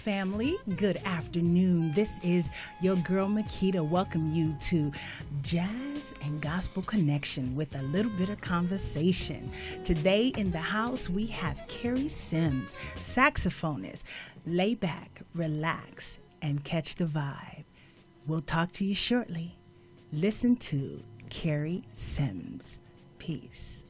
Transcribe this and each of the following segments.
family. Good afternoon. This is your girl Makeda. Welcome you to Jazz and Gospel Connection with a little bit of conversation. Today in the house we have Cary Simms, saxophonist. Lay back, relax, and catch the vibe. We'll talk to you shortly. Listen to Cary Simms. Peace.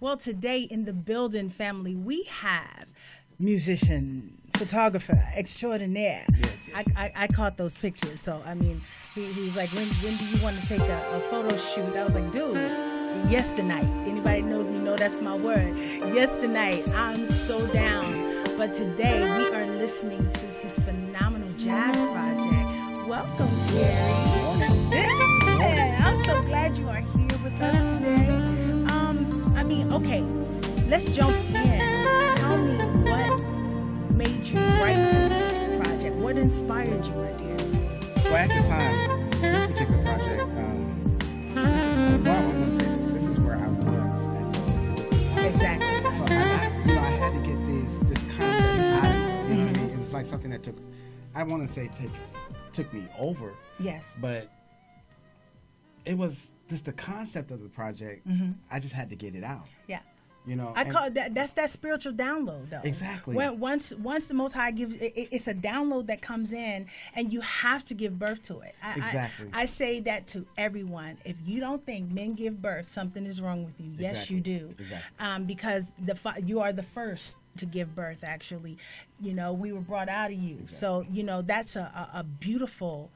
Well, today in the building, family, we have musician, photographer extraordinaire. Yes. I caught those pictures. So, I mean, he was like, when do you want to take a photo shoot? I was like, dude, yesternight. Anybody knows me know that's my word. Yesternight. I'm so down. But today we are listening to his phenomenal jazz project. Welcome, Cary. Yeah, I'm so glad you are here with us today. Okay, let's jump in. Tell me what made you write this project. What inspired you, my dear? Well, at the time, this particular project, this is where I was. Exactly. So I had to get this concept out of me. You know what I mean? It was like something that I want to say took me over. Yes. But it was just the concept of the project. I just had to get it out. Yeah. You know, I call that's that spiritual download, though. Exactly. Once the Most High gives it's a download that comes in, and you have to give birth to it. Exactly. I say that to everyone. If you don't think men give birth, something is wrong with you. Yes, Exactly. you do. Exactly. Because you are the first to give birth. Actually, you know, we were brought out of you. Exactly. So you know that's a beautiful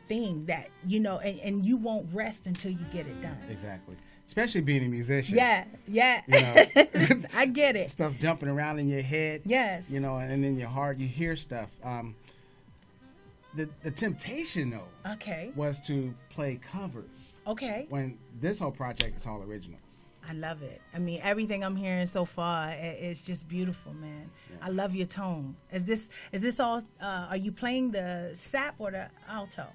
thing that you know, and you won't rest until you get it done. Exactly. Especially being a musician. Yeah. You know, I get it. stuff jumping around in your head. Yes. You know, and in your heart, you hear stuff. The temptation, though, Okay. was to play covers. Okay. When this whole project is all originals. I love it. I mean, everything I'm hearing so far, it's just beautiful, man. Yeah. I love your tone. Is this all? Are you playing the sap or the alto?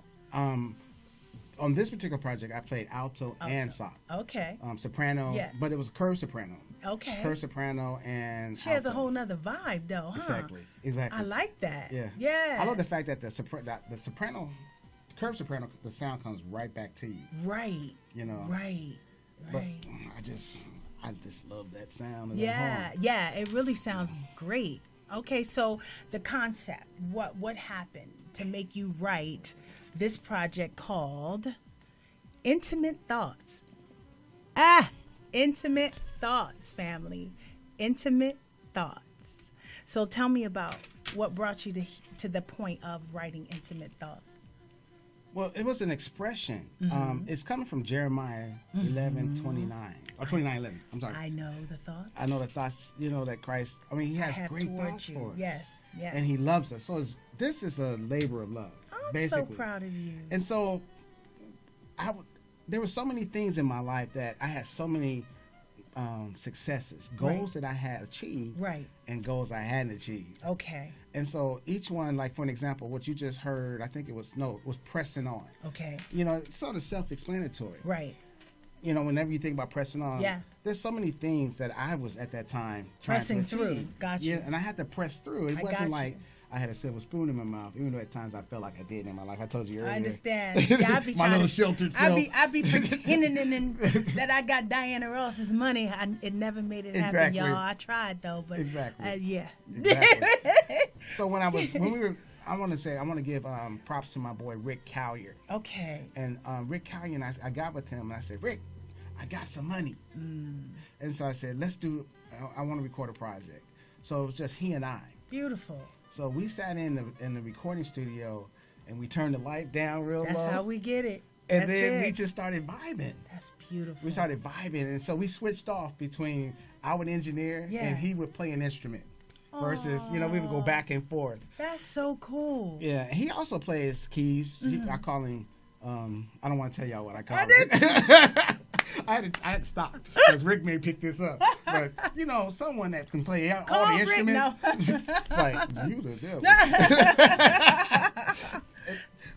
On this particular project, I played alto. And sop. Okay. Soprano, Yeah. but it was curved soprano. Okay. Curved soprano and She has alto. a whole nother vibe, though, huh? Exactly. I like that. Yeah. Yeah. I love the fact that the soprano, curved soprano, the sound comes right back to you. Right. You know. Right. But Right. I just love that sound. Of Yeah. that horn. Yeah. It really sounds great. Okay. So the concept, what happened to make you write this project called Intimate Thoughts? Intimate Thoughts, family. Intimate Thoughts. So tell me about what brought you to the point of writing Intimate Thoughts. Well, it was an expression. Mm-hmm. It's coming from Jeremiah 11:29 or 29:11. I'm sorry. I know the thoughts. I know the thoughts. You know that Christ. I mean, He has have great towards thoughts you. for us. Yes. Yes. And He loves us. So this is a labor of love. I'm basically. so proud of you. And so, there were so many things in my life that I had so many successes, goals that I had achieved, Right. and goals I hadn't achieved. Okay. And so each one, like for an example, what you just heard, I think it was pressing on. Okay. You know, it's sort of self-explanatory. Right. You know, whenever you think about pressing on, Yeah. there's so many things that I was at that time trying Pressing to through. achieve. Got you. Yeah, and I had to press through. It I wasn't got like you. I had a silver spoon in my mouth, even though at times I felt like I did in my life. I told you earlier. I understand. Yeah, I be my trying little to, sheltered self. I be pretending that I got Diana Ross's money. It never made it happen, Exactly. y'all. I tried though, but Exactly. yeah. Exactly. So I want to give props to my boy Rick Collier. Okay. And Rick Collier, and I got with him and I said, Rick, I got some money. And so I said, I want to record a project. So it was just he and I. Beautiful. So we sat in the recording studio and we turned the light down real That's low. how we get it. And That's then it. we just started vibing. That's beautiful. We started vibing. And so we switched off between I would engineer Yeah. and he would play an instrument. Versus, we would go back and forth. That's so cool. Yeah, he also plays keys. I call him. I don't want to tell y'all what I call I him. did. I had to stop because Rick may pick this up. But someone that can play all Call the Rick, instruments. no. It's like you the devil.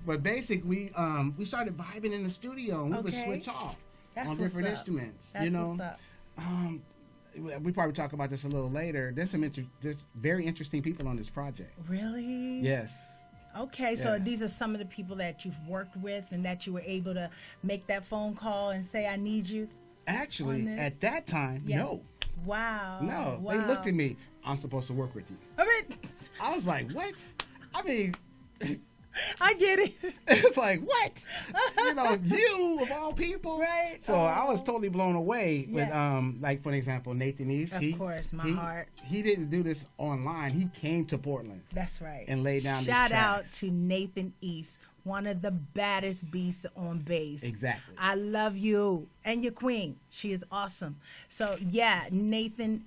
But basically, we started vibing in the studio and we would Okay. switch off That's on what's different up. instruments. That's what's up. We probably talk about this a little later. There's there's very interesting people on this project. Really? Yes. Okay, so Yeah. these are some of the people that you've worked with and that you were able to make that phone call and say, I need you? Actually, On this? at that time, Yeah. no. Wow. No. Wow. They looked at me, I'm supposed to work with you. I mean, I was like, what? I mean, I get it. it's like, what? You of all people. Right. So I was Oh. totally blown away with, Yeah. like, for example, Nathan East. Of course, my heart. He didn't do this online. He came to Portland. That's right. And laid down Shout these out tracks. to Nathan East, one of the baddest beasts on bass. Exactly. I love you and your queen. She is awesome. So yeah, Nathan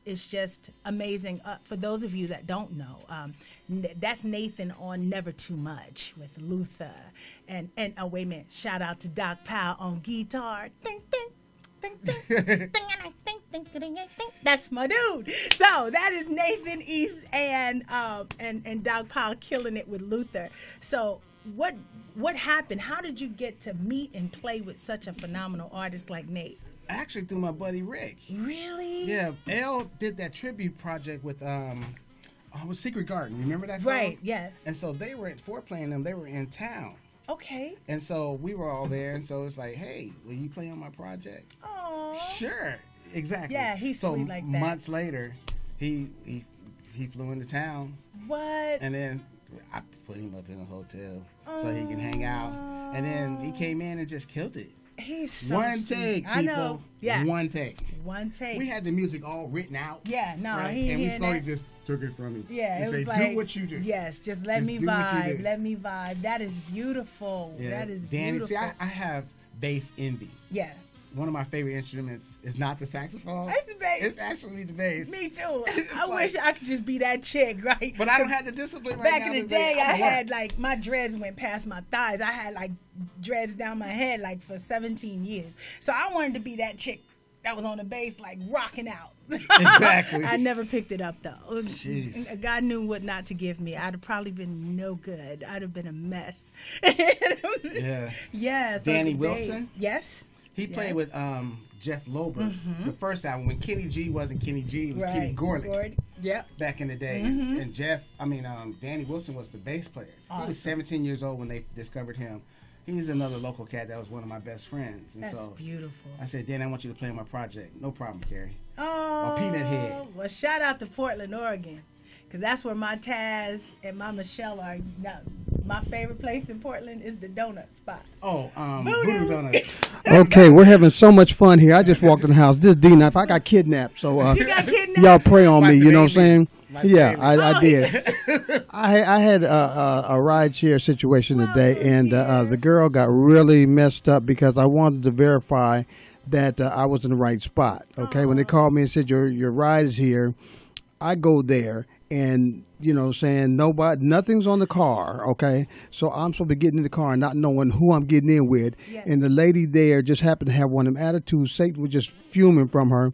is just amazing. For those of you that don't know, that's Nathan on Never Too Much with Luther, and oh wait a minute, shout out to Doc Powell on guitar. Ding, ding, ding, ding, ding, ding, ding, ding, ding, ding. That's my dude. So that is Nathan East and Doc Powell killing it with Luther. So what happened? How did you get to meet and play with such a phenomenal artist like Nate? Actually, through my buddy Rick. Really? Yeah, L did that tribute project with with Secret Garden. Remember that song? Right. Yes. And so they were playing them. They were in town. Okay. And so we were all there, and so it's like, hey, will you play on my project? Oh. Sure. Exactly. Yeah, he's so sweet like that. Months later, he flew into town, What? and then I put him up in a hotel so he can hang out. And then he came in and just killed it. He's so One sweet. take, people. I know. Yeah. One take. One take. We had the music all written out. Yeah, no, right? he And we hearing slowly that. just took it from him. Yeah, and it say, was like, do what you do. Yes, just let Just me do what you vibe. do. Let me vibe. That is beautiful. Yeah. That is Danny, beautiful. see, I have bass envy. Yeah. One of my favorite instruments is not the saxophone. It's the bass. It's actually the bass. Me too. It's I like- wish I could just be that chick, right? But I don't have the discipline right Back now. in the to day, say, I I'm gonna had work. like my dreads went past my thighs. I had like dreads down my head like for 17 years. So I wanted to be that chick that was on the bass, like rocking out. Exactly. I never picked it up though. Jeez. God knew what not to give me. I'd have probably been no good. I'd have been a mess. Yeah. Yeah. So Danny the bass- Wilson? Yes. He played Yes. with Jeff Lober the first album when Kenny G wasn't Kenny G, it was Kenny Gorlick Yep. back in the day. And Danny Wilson was the bass player. He Awesome. was 17 years old when they discovered him. He's another local cat that was one of my best friends. And That's so beautiful. I said, Dan, I want you to play on my project. No problem, Carrie. Oh, Peanut Head. Well, shout out to Portland, Oregon, because that's where my Taz and my Michelle are. Now, my favorite place in Portland is the donut spot. Oh, Voodoo. Voodoo Donuts. Okay, we're having so much fun here. I just walked in the house. This is D-Nice. I got kidnapped, so You got kidnapped? y'all pray on me. Mice You know and what I'm saying? aliens. Yeah, Mice and I Oh, did. I had a ride share situation today, and dear. the girl got really messed up because I wanted to verify that I was in the right spot. Okay, when they called me and said your ride is here, I go there. And saying nothing's on the car, okay? So I'm supposed to be getting in the car and not knowing who I'm getting in with. Yes. And the lady there just happened to have one of them attitudes. Satan was just fuming from her.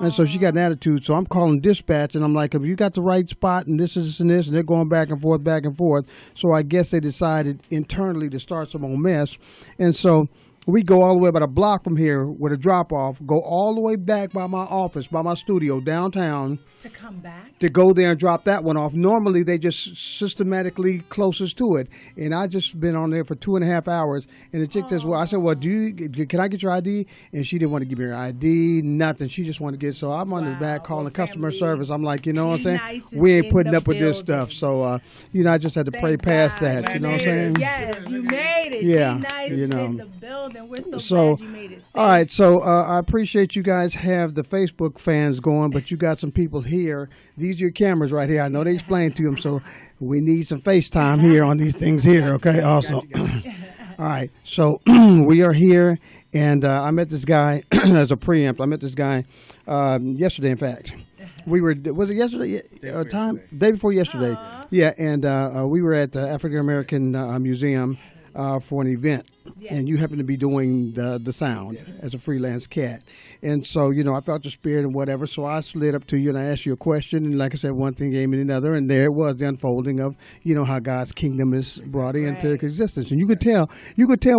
And so she got an attitude. So I'm calling dispatch and I'm like, have you got the right spot? And this is and this. And they're going back and forth, back and forth. So I guess they decided internally to start some old mess. And so we go all the way about a block from here with a drop off, go all the way back by my office, by my studio downtown To come back? to go there and drop that one off. Normally they just systematically closest to it. And I just been on there for 2.5 hours. And the chick says, well, I said, well, can I get your ID? And she didn't want to give me her ID, nothing. She just wanted to get, so I'm on the Wow. back calling Well, customer family, service. I'm like, you know what I'm saying? D-Nice is We ain't in putting the up with this building. stuff. So, I just had to pray Thank past God. that. You know You what I'm made saying? it. Yes, you made it. Yeah, D-Nice you know. in the building. We're so So, glad you made it safe. all right, so I appreciate you guys have the Facebook fans going, but you got some people here. These are your cameras right here. I know they explained to them, so we need some FaceTime here on these things here, okay, also. All right, so we are here, and I met this guy as a preempt. I met this guy yesterday, in fact. Was it yesterday? Day before yesterday. Yeah, and we were at the African American Museum for an event. Yes. And you happen to be doing the sound as a freelance cat. And so, I felt the spirit and whatever. So I slid up to you and I asked you a question. And like I said, one thing gave me another. And there it was, the unfolding of, how God's kingdom is brought into Right. existence. And you could tell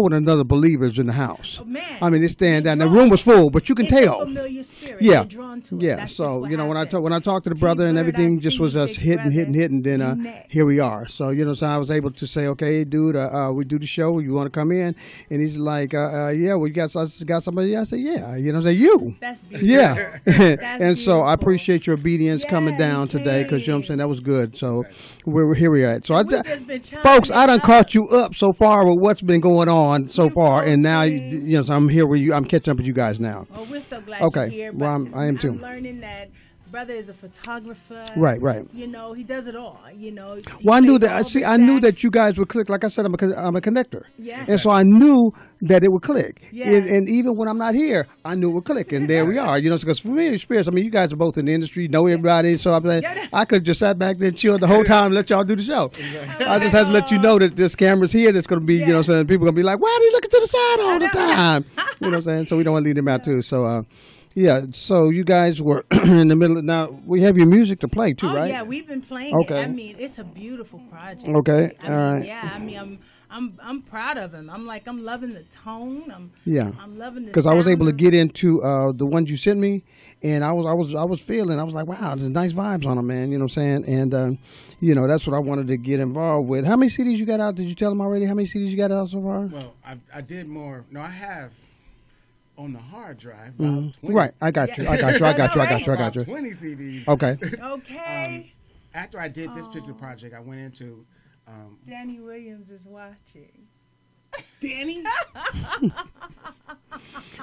when another believer's in the house. Oh, man. I mean, they stand You're down. The drawn room was full, but you can It's tell. a familiar spirit. Yeah. You're drawn to it. Yeah, That's so just what when happened. I talked to the brother and T-Bird, everything I just see was you, us big hitting, brother. and then You next. here we are. So so I was able to say, okay, dude, we do the show. You want to come in? And he's like, yeah, well, you got somebody? I said, yeah, say you. That's beautiful. Yeah, That's and so I beautiful. appreciate your obedience coming Yeah, down you today because came. that was good. So we're here we are. So We just been folks, chopping I done it caught up. you up so far with what's been going on so far, and now okay. so I'm here with you. I'm catching up with you guys now. Oh, we're so glad Okay. you're here. Well, but I am too. I'm learning that brother is a photographer. Right, right. He does it all. He Well, I knew plays that. all See, the I knew that sax. you guys would click. Like I said, I'm a connector. Yeah. And so I knew that it would click. Yeah. And even when I'm not here, I knew it would click. And there we are. Because from your experience, I mean, you guys are both in the industry, know everybody. So I'm like, I could just sat back there and chill the whole time and let y'all do the show. I just had to let you know that there's cameras here that's going to be, saying people going to be like, why are you looking to the side all the time? You know what I'm saying? So we don't want to leave them out too. So, yeah, so you guys were in the middle of, now we have your music to play too, right? Yeah, we've been playing Okay. it. I mean, it's a beautiful project. Okay, I all mean, right. Yeah, I mean, I'm proud of him. I'm loving the tone. I'm loving the because I was sound able to of- get into the ones you sent me, and I was feeling. I was like, wow, there's nice vibes on them, man. You know what I'm saying? And that's what I wanted to get involved with. How many CDs you got out? Did you tell them already? How many CDs you got out so far? Well, I did more. No, I have on the hard drive. About 20, Right, I got you. I got you. about 20 CDs. Okay. Okay. After I did this particular project, I went into. Danny Williams is watching. Danny?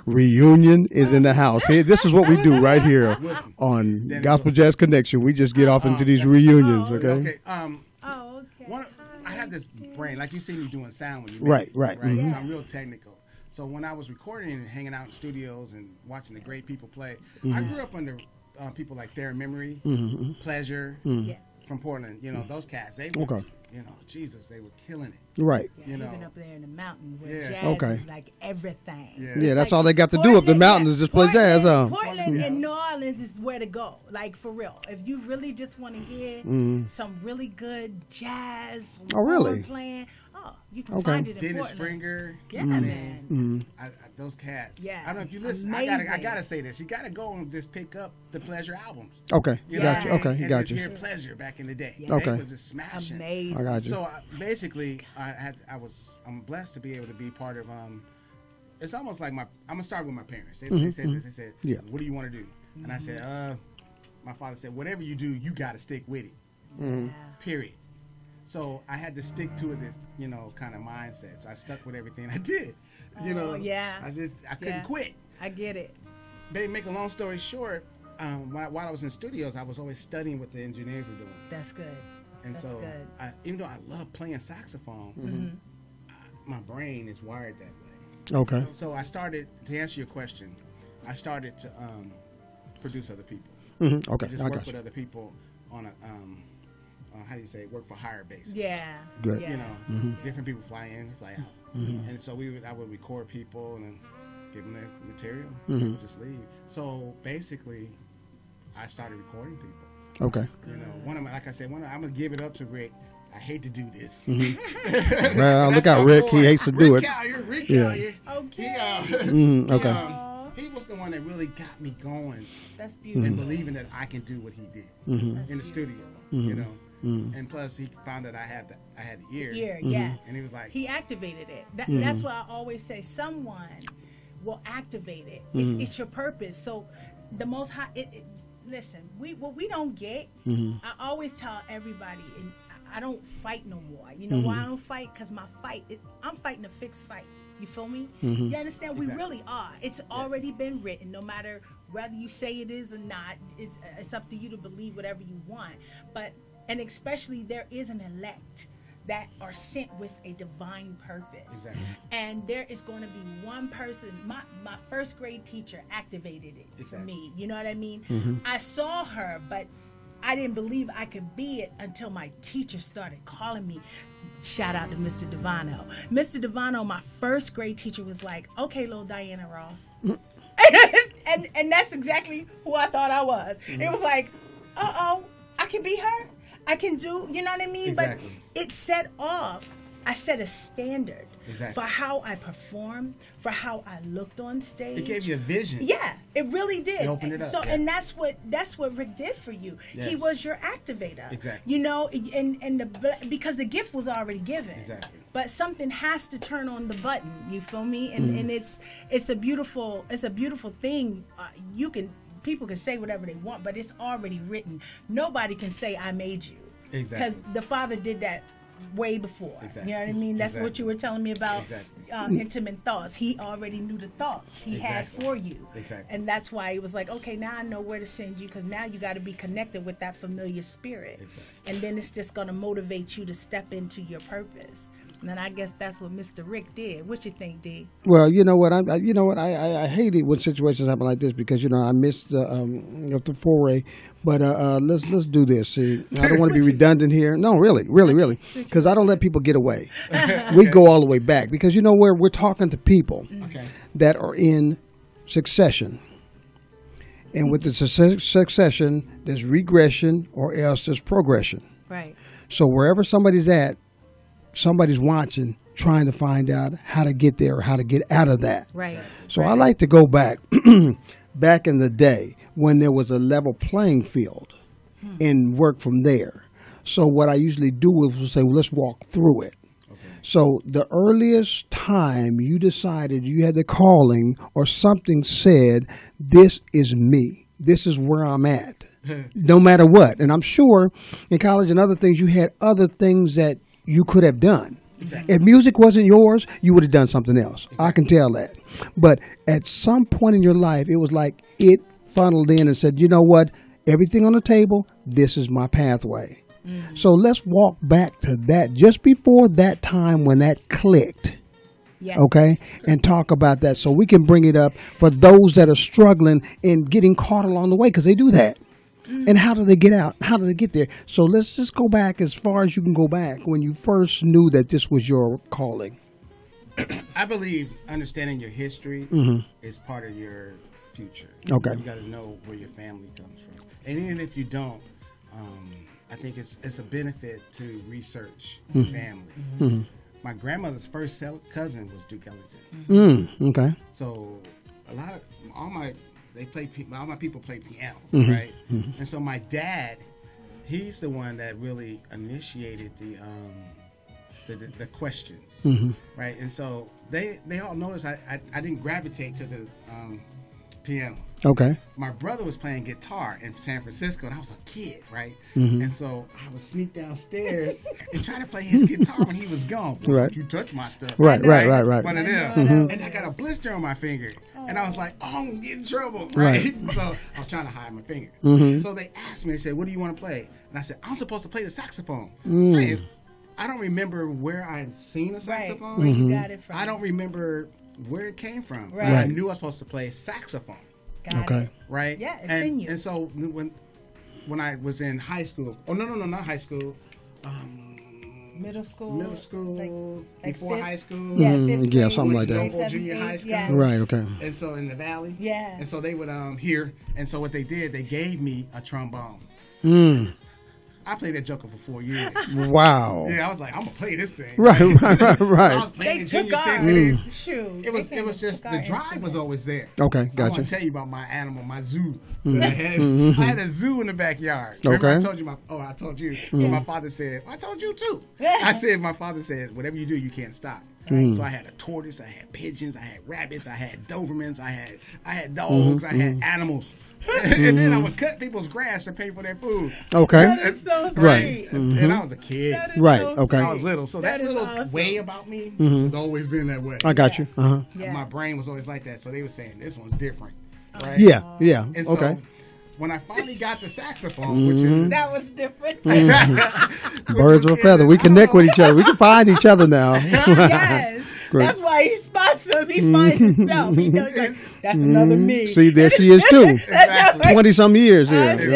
Reunion is in the house. Hey, this is what we do right here Listen, on Danny Gospel Williams. Jazz Connection. We just get off into these reunions, okay? Okay. Oh, okay. I had this brain, like you see me doing sound when you Right, make it, right. So Mhm. I'm real technical. So when I was recording and hanging out in studios and watching the great people play, Mm-hmm. I grew up under people like Their Memory, Pleasure Yeah. from Portland. You know, those cats. They were, Jesus, they were killing it. Right. Yeah, You know. even up there in the mountain where Yeah. jazz Okay. is like everything. Yeah. Yeah, that's like all they got to do up the Portland, mountain yeah. is just play jazz, huh? Portland and New Orleans is where to go. Like for real. If you really just want to hear some really good jazz, some Oh, really? horn playing, you can Okay. find it in Dennis Portland. Springer. Yeah, man. Those cats. Yeah. I don't know if you listen. Amazing. I gotta say this. You gotta go and just pick up the Pleasure albums. Okay, You know got what you. I mean? Okay, and got just you. hear Pleasure back in the day. Yeah. Okay. They was just smashing. Amazing. I got you. So basically, I'm blessed to be able to be part of. It's almost like I'm gonna start with my parents. They said this. They said, Yeah. "What do you want to do?" And I said, my father said, "Whatever you do, you got to stick with it." Yeah. Period. So I had to stick to this, kind of mindset. So I stuck with everything I did. yeah. I couldn't Yeah. quit. I get it. They make a long story short. While I was in studios, I was always studying what the engineers were doing. That's good. And That's so, good. even though I love playing saxophone, my brain is wired that way. Okay. So I started, to answer your question, I started to produce other people. Okay, Just I work got with you. other people on a, how do you say, work for hire basis. Yeah. Good. Yeah. Different people fly in, fly out. And so I would record people and then give them their material. They would just leave. So basically, I started recording people. Okay. Like I said, I'm gonna give it up to Rick. I hate to do this. Well, look out, Rick. He hates to do it. Rick Yeah. out here. Okay. Okay. He was the one that really got me going That's and beautiful. believing that I can do what he did That's in the studio. beautiful. And plus he found that I had the ear. Ear, yeah. And he was like, He activated it. That's why I always say someone will activate it. It's your purpose. So the Most High. Listen, what we don't get. I always tell everybody, and I don't fight no more. You know why I don't fight? Because my fight, I'm fighting a fixed fight. You feel me? You understand? We Exactly. really are. It's already been written. No matter whether you say it is or not, it's up to you to believe whatever you want. And especially there is an elect that are sent with a divine purpose. Exactly. And there is going to be one person, my first grade teacher activated it for Exactly. me. You know what I mean? I saw her, but I didn't believe I could be it until my teacher started calling me. Shout out to Mr. Devano. Mr. Devano, my first grade teacher, was like, okay, little Diana Ross. and that's exactly who I thought I was. It was like, I can be her. I can do, you know what I mean? Exactly. But it set off, I set a standard Exactly. for how I performed, for how I looked on stage. it gave you a vision. Yeah, it really did. It opened it up, So, yeah. and that's what Rick did for you. He Yes. was your activator. Exactly. You know, because the gift was already given. Exactly. But something has to turn on the button. You feel me? And it's a beautiful thing. People can say whatever they want, but it's already written. Nobody can say I made you. Exactly. Because the Father did that way before. Exactly. You know what I mean? That's what Exactly. you were telling me about Exactly. intimate thoughts. He already knew the thoughts he had Exactly. for you. Exactly. And that's why he was like, okay, now I know where to send you, because now you got to be connected with that familiar spirit. Exactly. And then it's just going to motivate you to step into your purpose. And I guess that's what Mr. Rick did. What you think, D? Well, you know what? I hate it when situations happen like this because I missed the foray. But let's do this. See, I don't want to be redundant here. No, really, because I don't let people get away. We go all the way back because where we're talking to people Okay. that are in succession, and with the succession, there's regression or else there's progression. Right. So wherever somebody's at, somebody's watching, trying to find out how to get there or how to get out of that. Right. So I like to go back, back in the day when there was a level playing field and work from there. So what I usually do is say, well, let's walk through it. So the earliest time you decided you had the calling or something said, this is me. This is where I'm at, no matter what. And I'm sure in college and other things, you had other things that you could have done. Exactly. If music wasn't yours, you would have done something else. Exactly. I can tell that. But at some point in your life, it was like it funneled in and said, you know what? Everything on the table, this is my pathway. So let's walk back to that just before that time when that clicked. Yeah. Okay, and talk about that so we can bring it up for those that are struggling and getting caught along the way, because they do that. And how do they get out? How do they get there? So let's just go back as far as you can go back when you first knew that this was your calling. I believe understanding your history is part of your future. Okay. You got to know where your family comes from. And even if you don't, I think it's a benefit to research your family. My grandmother's first cousin was Duke Ellington. Okay. So all my people play piano, right? And so my dad, he's the one that really initiated the question, right? And so they all noticed I didn't gravitate to the piano. Okay. My brother was playing guitar in San Francisco, and I was a kid, right? And so I would sneak downstairs and try to play his guitar when he was gone. Right. Don't you touch my stuff. Right. One of them. And I got a blister on my finger. And I was like, oh, I'm going to get in trouble, right? So I was trying to hide my finger. So they asked me, they said, what do you want to play? And I said, I'm supposed to play the saxophone. I don't remember where I had seen a saxophone. Where you got it from. I don't remember where it came from. Right. But I knew I was supposed to play saxophone. Got it. Right? Yeah, it's in you. And so when I was in high school, not high school, middle school, like before high school. Yeah, something like that. Junior high school. Yeah. Right, okay. And so in the Valley. Yeah. And so they would hear, and so what they did, they gave me a trombone. I played that joker for 4 years. Wow. Yeah, I was like, I'm gonna play this thing. Right. I was They took ours. Shoot. It was just the drive was always there. Okay, gotcha. I want to tell you about my animal, my zoo that I had. I had a zoo in the backyard. Remember I told you I told you. My father said, I told you too. My father said, whatever you do, you can't stop. So I had a tortoise, I had pigeons, I had rabbits, I had Dobermans, I had dogs, I had animals. And then I would cut people's grass to pay for their food. Okay. That is so sweet. Right. And I was a kid. Right. So okay. I was little. So that little awesome. way about me has always been that way. I got you. Yeah. My brain was always like that. So they were saying, this one's different. Right? Yeah. And okay. So when I finally got the saxophone, which is That was different. Birds of a feather. We connect with each other. We can find each other now. Yes. Great. That's why he's sponsor. He finds himself. He knows like, that's another me. See, there she is too. Exactly. 20-some years here. That's right.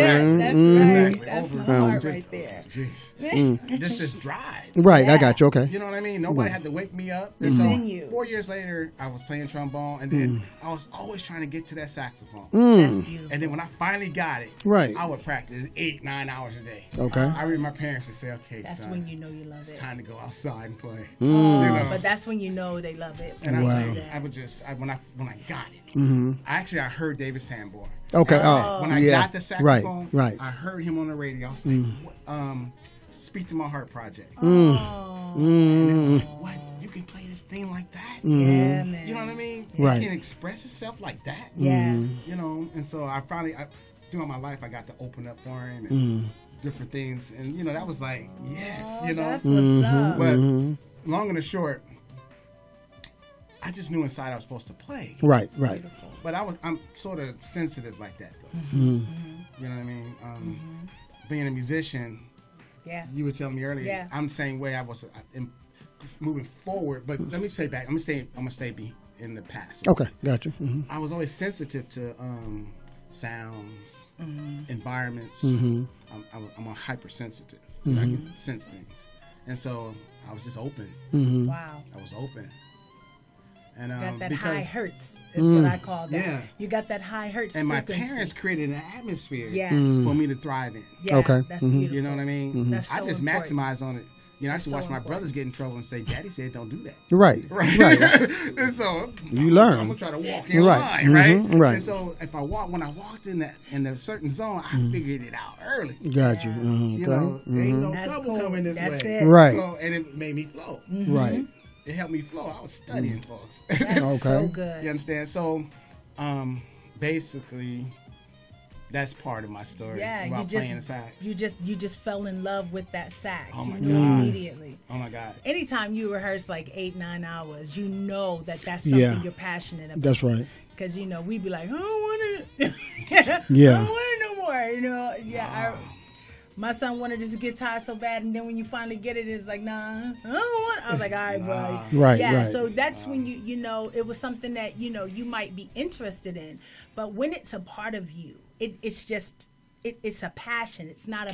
Exactly. That's my Over. heart right there. Just drive. Right, I got you. Okay. You know what I mean? Nobody had to wake me up. And It's so in you. 4 years later, I was playing trombone, and then I was always trying to get to that saxophone. That's beautiful. And then when I finally got it, Right. I would practice 8-9 hours a day. Okay. I remember my parents would say, okay, That's son, when you know you love it's it. time to go outside and play. Oh, You know? but that's when you know they love it. And Wow. when I got it, I heard David Sanborn. Okay. When I got the saxophone, Right. I heard him on the radio. I was like, Speak to My Heart Project. Oh. And it was like, what? You can play this thing like that? Yeah, man. You know what I mean? Right. It can express itself like that. Yeah. You know, and so throughout my life, I got to open up for him and different things. And, you know, that was like, yes, you know. That's what's up. But long and the short, I just knew inside I was supposed to play. Right. Beautiful. But I'm sort of sensitive like that, though. You know what I mean? Being a musician, Yeah. you were telling me earlier, Yeah. I'm the same way I was moving forward. But let me say back, I'm gonna stay in the past. Okay, gotcha. I was always sensitive to sounds, environments. I'm a hypersensitive. I can sense things, and so I was just open. Wow. I was open. And Got that because high hertz is what I call that. Yeah. You got that high hertz and my frequency. parents created an atmosphere Yeah. for me to thrive in. Yeah, Okay. That's beautiful. You know what I mean? That's I so just important. maximize on it You know, I used to watch my brothers get in trouble and say, "Daddy said don't do that." Right. And so you learn. I'm gonna try to walk in line, right? And so when I walked in a certain zone, I figured it out early. Got you. You know, ain't no trouble coming this way. It. Right. So, and it made me flow. Right. It helped me flow. I was studying, folks. That's so good. You understand? So, basically, that's part of my story. Yeah, about playing the sax. You just fell in love with that sax. Oh my you knew God. immediately. Oh my God. Anytime you rehearse like 8-9 hours, you know that's something you're passionate about. That's right. Because you know we'd be like, I don't want it. Yeah. I don't want it no more. You know. Yeah. My son wanted this guitar so bad, and then when you finally get it, it's like, nah, I don't want it. I was like, all right, bro. Right, yeah, right. so that's when you know, it was something that, you know, you might be interested in. But when it's a part of you, it's a passion. It's not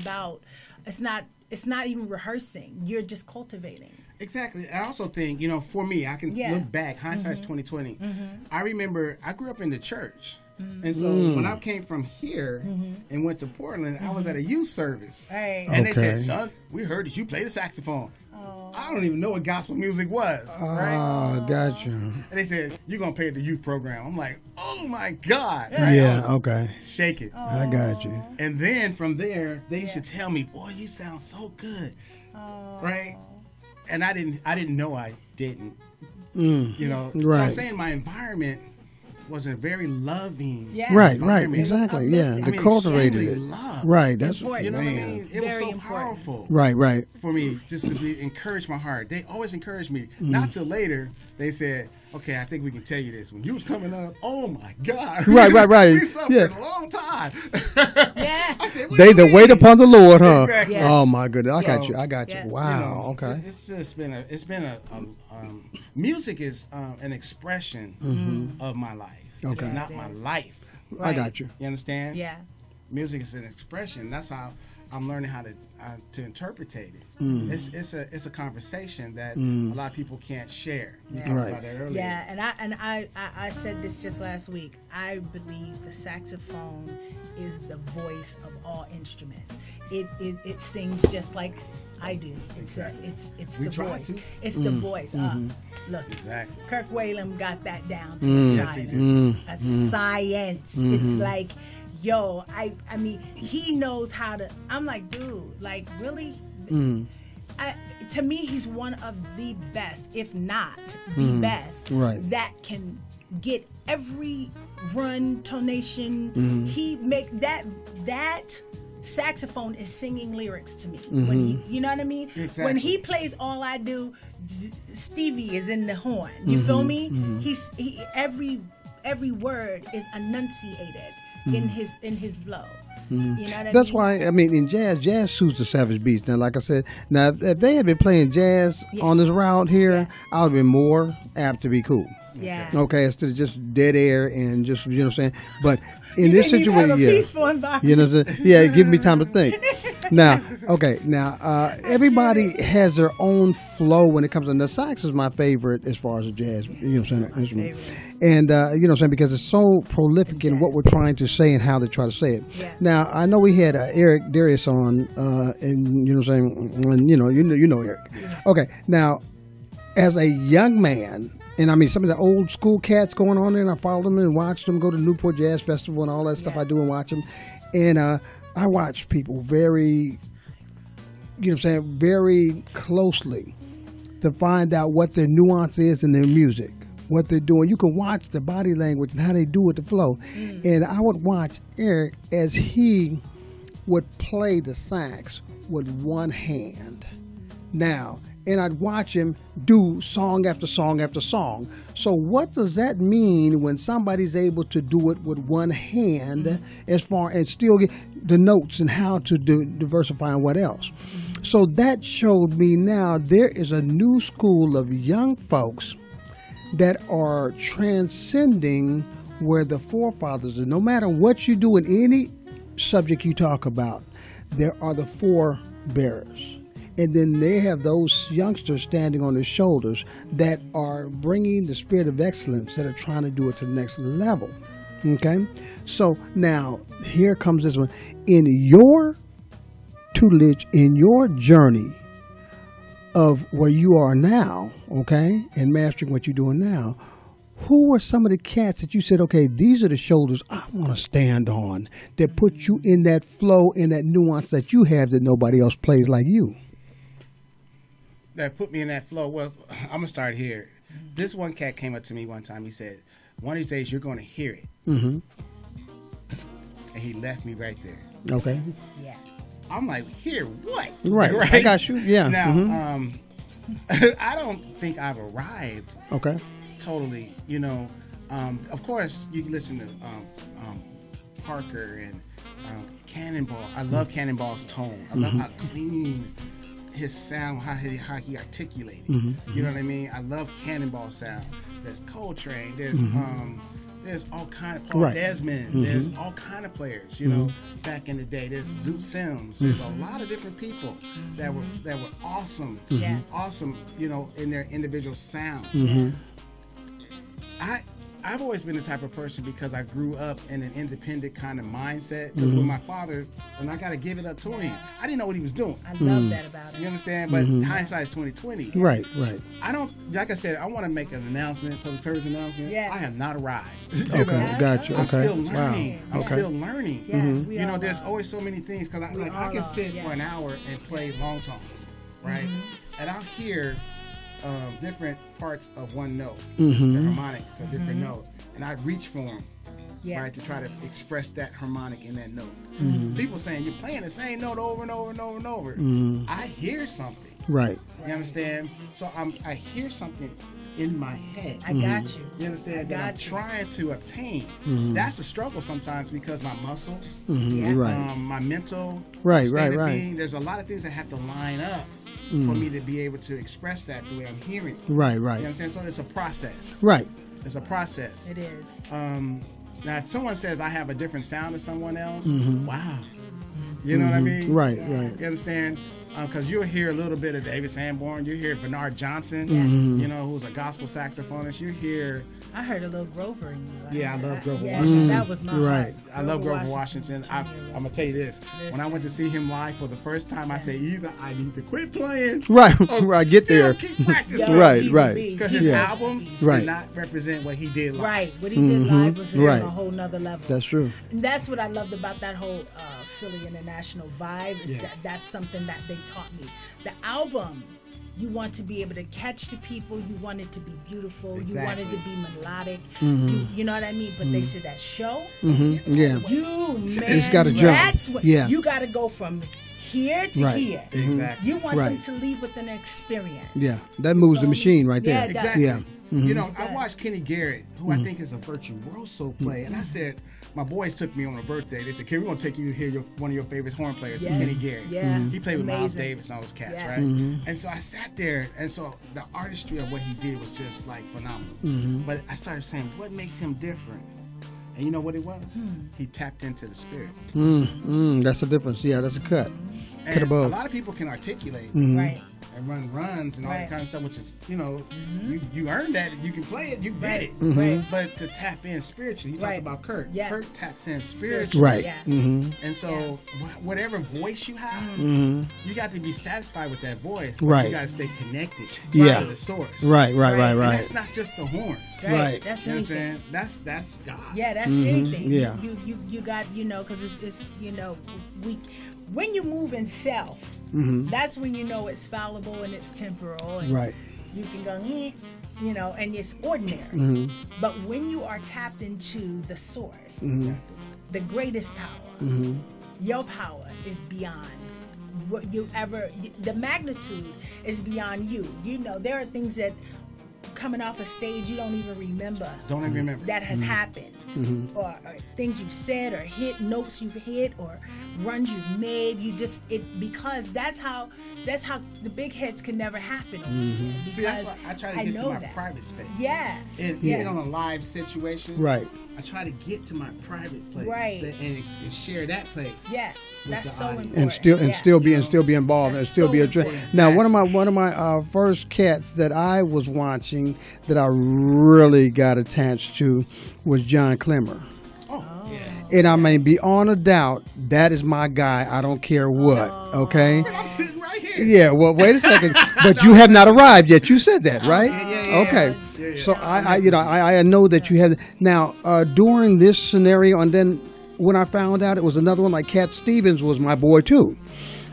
even rehearsing. You're just cultivating. Exactly. I also think, you know, for me, I can look back, hindsight's 2020. I remember I grew up in the church. And so when I came from here and went to Portland, I was at a youth service. Right. And they said, son, we heard that you play the saxophone. I don't even know what gospel music was. Oh, gotcha. And they said, you're going to play at the youth program. I'm like, oh my God. Right? Yeah, okay. Shake it. I got you. And then from there, they used to tell me, boy, you sound so good. Right? And I didn't know I didn't. You know, right. So I'm saying my environment was a very loving. Yeah. Right, exactly. Yeah, I they cultivated it. Love. Right, that's important. You know what I man. mean? It was Very so important. powerful. Right. For me, just to encourage my heart. They always encouraged me. Not till later, they said, okay, I think we can tell you this. When you was coming up, oh my God. Right. We suffered a long time. Yeah. I said, They the wait upon the Lord, huh? Exactly. Yeah. Oh my goodness, I got you. Yeah. Wow. You know, Okay. It's just been music is an expression of my life. Okay. It's not my life. I got you. You understand? Yeah. Music is an expression. That's how I'm learning how to interpretate it. It's a conversation that a lot of people can't share. You talked about that earlier. Yeah, and I said this just last week. I believe the saxophone is the voice of all instruments. It sings just like I do. It's We the try voice. to. It's the voice. Look, Exactly. Kirk Whalum got that down to a Yes, he science. did. A science. It's like, yo, I mean, he knows how to. I'm like, dude, like really. To me, he's one of the best, if not the best, that can get every run, tonation. He make that saxophone is singing lyrics to me. When you know what I mean? Exactly. When he plays All I Do, Stevie is in the horn. You feel me? He every word is enunciated in his blow. You know what I mean? That's why, I mean, in jazz suits the savage beast. Now, like I said, now if they had been playing jazz on this route here, I would have been more apt to be cool. Yeah. Okay, instead of just dead air and just, you know what I'm saying? But in this situation, peaceful environment. You know what I'm saying? Yeah, give me time to think. Now, everybody has their own flow when it comes to the sax is my favorite as far as the jazz, you know what I'm saying, instrument. And, you know what I'm saying, because it's so prolific in what we're trying to say and how they try to say it. Yeah. Now, I know we had Eric Darius on, and, you know what I'm saying, and, you know Eric. Okay, now, as a young man, and I mean, some of the old school cats going on there, and I followed them and watched them go to Newport Jazz Festival and all that stuff I do and watch them. And I watch people very, you know what I'm saying, very closely to find out what their nuance is in their music, what they're doing. You can watch the body language and how they do it, the flow. And I would watch Eric as he would play the sax with one hand. Now, and I'd watch him do song after song after song. So what does that mean when somebody's able to do it with one hand as far and still get the notes and how to diversify and what else? So that showed me now there is a new school of young folks that are transcending where the forefathers are. No matter what you do in any subject you talk about, there are the forebearers. And then they have those youngsters standing on their shoulders that are bringing the spirit of excellence, that are trying to do it to the next level. Okay? So now, here comes this one. In your tutelage, in your journey, of where you are now, okay, and mastering what you're doing now, who were some of the cats that you said, okay, these are the shoulders I want to stand on, that put you in that flow, in that nuance that you have that nobody else plays like you? That put me in that flow. Well, I'm going to start here. This one cat came up to me one time. He said, one of these days you're going to hear it. Mm-hmm. And he left me right there. Okay. Yeah. I'm like, hear what? Right. I got you. Yeah. Now, I don't think I've arrived. Okay. Totally. You know, of course, you can listen to Parker and Cannonball. I love Cannonball's tone. I love how clean his sound, how he articulated. You know what I mean? I love Cannonball sound. There's Coltrane. There's all kind of Paul Desmond. There's all kind of players. You know, back in the day. There's Jazz Sims. There's a lot of different people that were awesome. Awesome. You know, in their individual sounds. I've always been the type of person, because I grew up in an independent kind of mindset. Because with my father, and I got to give it up to him, I didn't know what he was doing. I love that about him. You understand? But hindsight is 20/20. Right. I don't, like I said, I want to make an announcement, public service announcement. Yeah. I have not arrived. Okay, gotcha. I'm Okay. still learning. Wow. I'm still learning. Yeah, You know, there's always so many things, because I can sit for an hour and play long tones, right? And I'll hear different parts of one note, the harmonics of different notes, and I reach for them, right, to try to express that harmonic in that note. People saying you're playing the same note over and over and over and over. I hear something, Right. You understand? So I hear something in my head. I got you. You understand? That I'm trying to obtain. That's a struggle sometimes, because my muscles, Right. my mental Right. being, there's a lot of things that have to line up for me to be able to express that the way I'm hearing it. Right. You know what I'm saying? So it's a process. Right. It's a process. It is. Now, if someone says I have a different sound than someone else, wow. You know what I mean? Right. You understand? Because you'll hear a little bit of David Sanborn. You hear Bernard Johnson, you know, who's a gospel saxophonist. You hear... I heard a little Grover in you. I love Grover Yeah, Washington. that was my heart. I love Grover Washington. I'm going to tell you this. When I went to see him live for the first time, I said, either I need to quit playing. Right. Or Get there. keep practicing. Right. Because his album did not represent what he did live. Right. What he did live was just on a whole nother level. That's true. And that's what I loved about that whole Philly International vibe. Is that's something that they taught me. The album, you want to be able to catch the people. You want it to be beautiful. Exactly. You want it to be melodic. You know what I mean? But they said that show. Yeah. You, man. It's got to jump. That's what, you got to go from here to here. Exactly. You want them to leave with an experience. Yeah. That moves the machine right there. Yeah, Exactly. Yeah. You know, I watched Kenny Garrett, who I think is a virtuoso play, and I said, my boys took me on a birthday. They said, "Kid, we're gonna take you to hear one of your favorite horn players, Kenny Garrett. Yeah. He played with Miles Amazing. Davis and all those cats, Yeah. right?" And so I sat there, and so the artistry of what he did was just like phenomenal. But I started saying, what makes him different? And you know what it was? He tapped into the spirit. That's the difference. Yeah, that's a cut. And a lot of people can articulate Right. and run runs and all that kind of stuff, which is, you know, you earned that. You can play it. You did it. Right. But to tap in spiritually, you talked about Kurt. Yeah. Kurt taps in spiritually. Right. Yeah. And so whatever voice you have, you got to be satisfied with that voice. But Right. you got to stay connected to the source. Right. And that's not just the horn. Right. That's You know what I'm anything. saying? That's God. Yeah, that's anything. Yeah. You got, you know, because it's you know, when you move in self, that's when you know it's fallible and it's temporal. And Right. you can go, you know, and it's ordinary. But when you are tapped into the source, the greatest power, your power is beyond what you ever, the magnitude is beyond you. You know, there are things that coming off a stage you don't even remember. Don't even remember. That has happened. Or things you've said, or hit notes you've hit, or runs you've made. You just because that's how the big heads can never happen. Because See, that's why I try to get to my private space. Yeah. And even on a live situation, Right. I try to get to my private place, Right. and share that place. Yeah, that's the so audience. important. And still be involved and That's still so be a important. now one of my first cats that I was watching that I really got attached to was John Clemmer. Oh, yeah. And I mean, beyond a doubt, that is my guy. I don't care what. Okay. I'm sitting right here. years. Yeah, well, wait a second. But you have not arrived yet. You said that, right? Yeah. Okay. Yeah. So I know that you had now during this scenario, and then when I found out it was another one, like Cat Stevens was my boy too,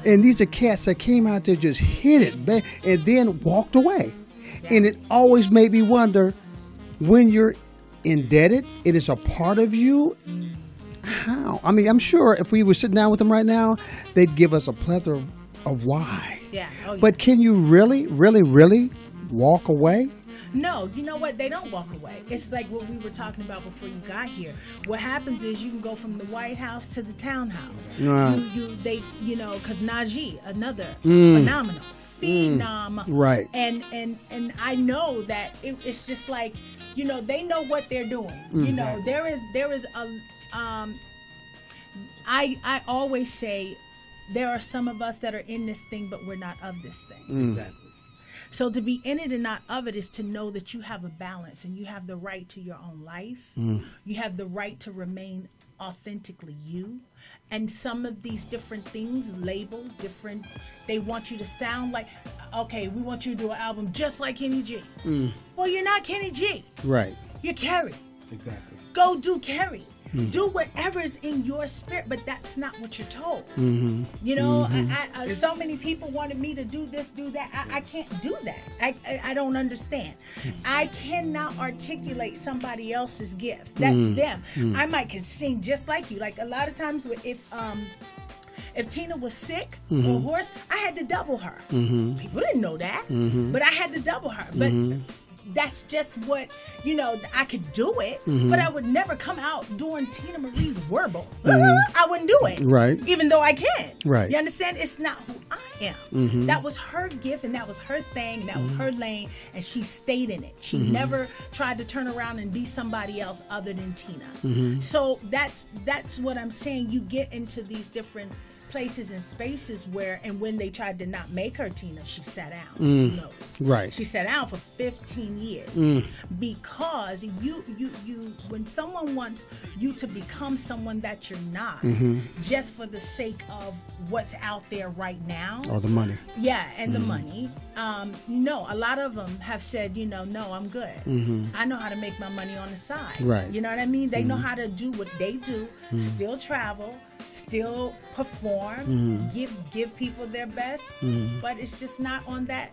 and these are cats that came out there, just hit it, man, and then walked away, and it always made me wonder, when you're indebted, it is a part of you. How? I mean, I'm sure if we were sitting down with them right now, they'd give us a plethora of why. Yeah. Oh, yeah. But can you really walk away? No, you know what? They don't walk away. It's like what we were talking about before you got here. What happens is you can go from the White House to the townhouse. Right. Because Najee, another phenomenal. Phenom. Right. And I know that it's just like, they know what they're doing. There is a I always say there are some of us that are in this thing, but we're not of this thing. Exactly. So to be in it and not of it is to know that you have a balance and you have the right to your own life. You have the right to remain authentically you. And some of these different things, labels, they want you to sound like, okay, we want you to do an album just like Kenny G. Well, you're not Kenny G. Right. You're Cary. Exactly. Go do Cary. Do whatever is in your spirit, but that's not what you're told. So many people wanted me to do this, do that. I can't do that. I don't understand. I cannot articulate somebody else's gift. That's them. I might can sing just like you. Like a lot of times, if Tina was sick or hoarse, I had to double her. People didn't know that, but I had to double her. But that's just what, I could do it, but I would never come out doing Tina Marie's Warble. I wouldn't do it. Right. Even though I can. Right. You understand? It's not who I am. That was her gift and that was her thing and that was her lane and she stayed in it. She never tried to turn around and be somebody else other than Tina. So that's what I'm saying. You get into these different places and spaces when they tried to not make her Tina, she sat down. Right. She sat down for 15 years because you when someone wants you to become someone that you're not, just for the sake of what's out there right now. Or the money. Yeah, and the money. No, a lot of them have said, no, I'm good. I know how to make my money on the side. Right. You know what I mean? They know how to do what they do, still travel, still perform, give people their best, but it's just not on that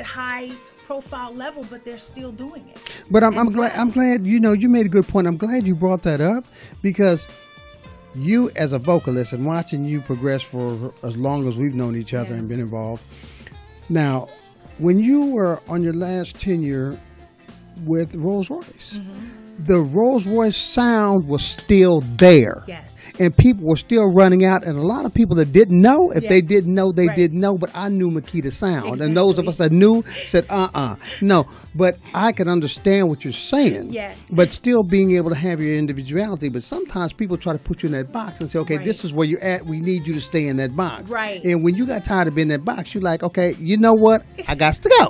high profile level, but they're still doing it. But I'm glad you made a good point. I'm glad you brought that up because you as a vocalist and watching you progress for as long as we've known each other and been involved. Now, when you were on your last tenure with Rolls Royce, the Rolls Royce sound was still there. Yes. And people were still running out, and a lot of people that didn't know, if they didn't know, they didn't know, but I knew Makeda's sound. Exactly. And those of us that knew said, no. But I can understand what you're saying, but still being able to have your individuality. But sometimes people try to put you in that box and say, okay, this is where you're at. We need you to stay in that box. Right. And when you got tired of being in that box, you're like, okay, you know what? I got to go.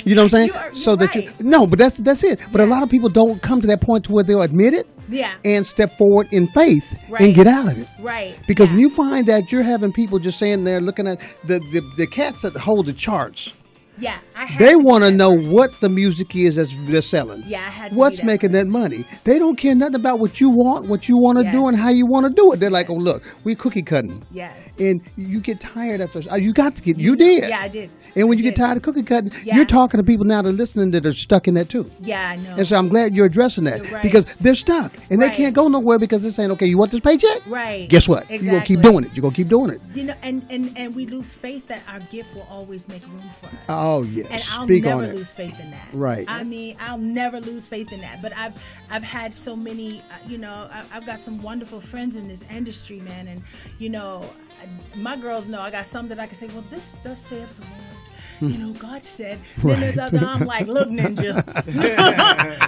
You know what I'm saying? But that's it. But a lot of people don't come to that point to where they'll admit it. Yeah. And step forward in faith and get out of it. Right. Because when you find that you're having people just saying they're looking at the cats that hold the charts. Yeah. They want to know what the music is that they're selling. Yeah, I had to what's making that money. They don't care nothing about what you want to do, and how you want to do it. They're like, oh, look, we cookie cutting. Yes. And you get tired after. You did. Yeah, I did. And when you get tired of cookie cutting, you're talking to people now that are listening that are stuck in that too. Yeah, I know. And so I'm glad you're addressing that because they're stuck and they can't go nowhere because they're saying, okay, you want this paycheck? Right. Guess what? Exactly. You're going to keep doing it. You're going to keep doing it. And we lose faith that our gift will always make room for us. Oh, yes. And I'll Speak never on it. lose faith in that. Right. I mean, I'll never lose faith in that. But I've had so many, I've got some wonderful friends in this industry, man. And, my girls know I got some that I can say, well, this does say it for Lord. God said. Then there's other, I'm like, look, ninja.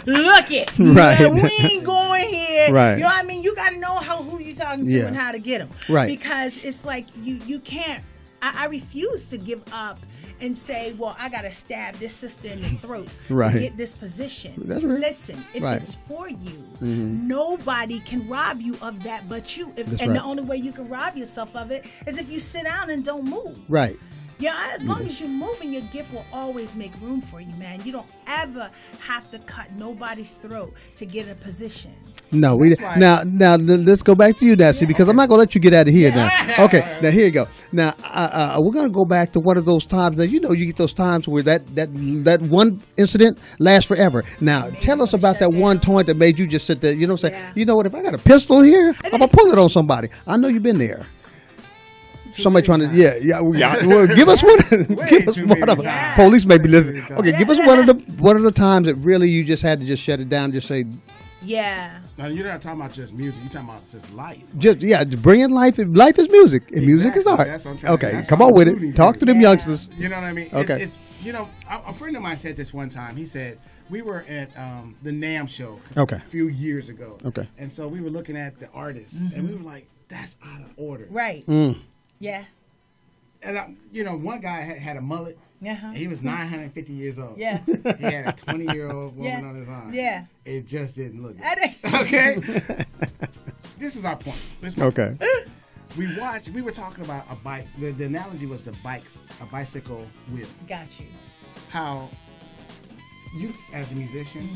Look it. Right. We ain't going here. Right. You know what I mean? You got to know who you're talking to and how to get them. Right. Because it's like you can't, I refuse to give up and say, well, I got to stab this sister in the throat to get this position. That's right. Listen, if it's for you, nobody can rob you of that but you. The only way you can rob yourself of it is if you sit down and don't move. Right. Yeah, as long as you're moving, your gift will always make room for you, man. You don't ever have to cut nobody's throat to get a position. No, now let's go back to you, Nancy, because I'm not gonna let you get out of here now. Okay, now here you go. Now we're gonna go back to one of those times. Now you get those times where that one incident lasts forever. Now tell us about that one point that made you just sit there. Say, you know what? If I got a pistol here, I'm gonna pull it on somebody. I know you've been there. Somebody trying to, yeah. Well, give us one. Give us one of them. Police may be listening. Okay, give us one of the times that really you just had to just shut it down. Just say, yeah. Now you're not talking about just music. You're talking about just life. Just bring in life. Life is music, and music is art. Okay, come on with it. Talk to them youngsters. You know what I mean? Okay. A friend of mine said this one time. He said we were at the NAMM show. Okay. A few years ago. Okay. And so we were looking at the artists, and we were like, "That's out of order." Right. Yeah. And one guy had a mullet. And he was 950 years old. Yeah. He had a 20-year-old woman on his arm. Yeah. It just didn't look good. Okay. This is our point. Okay. We were talking about a bike. The analogy was a bicycle wheel. Got you. How you, as a musician,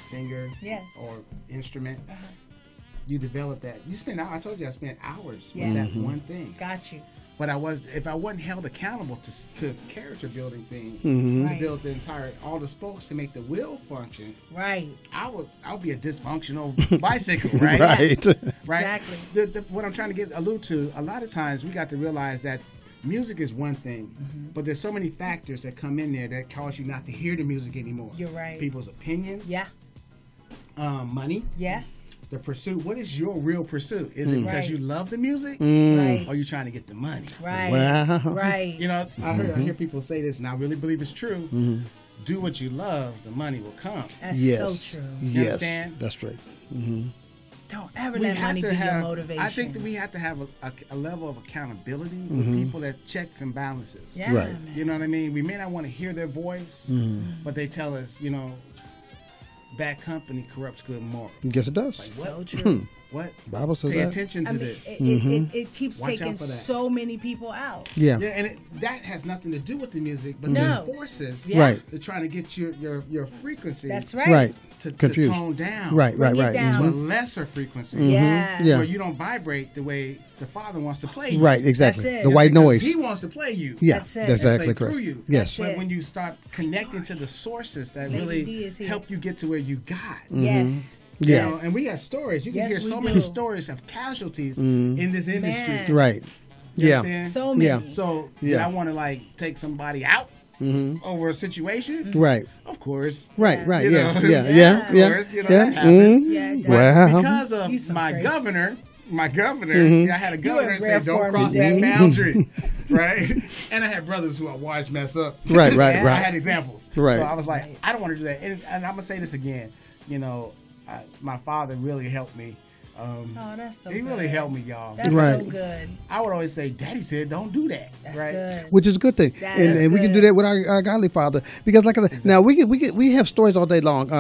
singer, or instrument, you develop that. I told you I spent hours with that one thing. Got you. But if I wasn't held accountable to character building things, to build all the spokes to make the wheel function, right? I would be a dysfunctional bicycle, right? Right. Exactly. What I'm trying to allude to, a lot of times we got to realize that music is one thing, but there's so many factors that come in there that cause you not to hear the music anymore. You're right. People's opinions. Yeah. Money. Yeah. The pursuit. What is your real pursuit? Is it because you love the music, right, or are you trying to get the money? Right. Wow. Right. I hear people say this, and I really believe it's true. Do what you love, the money will come. That's so true. You understand? That's right. Don't ever let money be your motivation. I think that we have to have a level of accountability with people that checks and balances. Yeah, right. Man. You know what I mean? We may not want to hear their voice, but they tell us, bad company corrupts good morals. Yes, it does. So true. What? Bible says Pay that. attention to this. It keeps Watch taking so many people out. Yeah. And that has nothing to do with the music, but No. there's forces Right. they're trying to get your frequency. That's right. Right. To Confused. tone down. Right. Bring it Right. down. To a lesser frequency. Yeah. Yeah. Where you don't vibrate the way the Father wants to play you. Right. Exactly. That's it. The white Because noise. He wants to play you. Yeah. That's it. That's Play exactly correct. through you. Yes. That's But it. when you start connecting to the sources that Lady D really is here. help you get to where you got. Yes. Yeah. And we got stories. You can hear Yes, so we many do. stories of casualties in this industry. Man. Right. You Yeah. understand? So many. Yeah. So Yeah. did I want to take somebody out over a situation? Right. Of course. Right. Right. You Yeah. know, Yeah. of Yeah. Yeah. course, that Yeah. happens. Yeah. But Wow. because of You so my crazy. governor, I had a You governor were say, rare "Don't for cross me, that Daddy." boundary," right? And I had brothers who I watched mess up. Right. Right. Yeah. I Right. had examples. Right. So I was like, I don't want to do that. And I'm gonna say this again. My father really helped me. Oh, that's so He good. really helped me, y'all. That's Right. so good. I would always say, "Daddy said, don't do that." That's right? good. Which is a good thing, That and is we can do good. that with our godly father, because like I said, now we have stories all day long.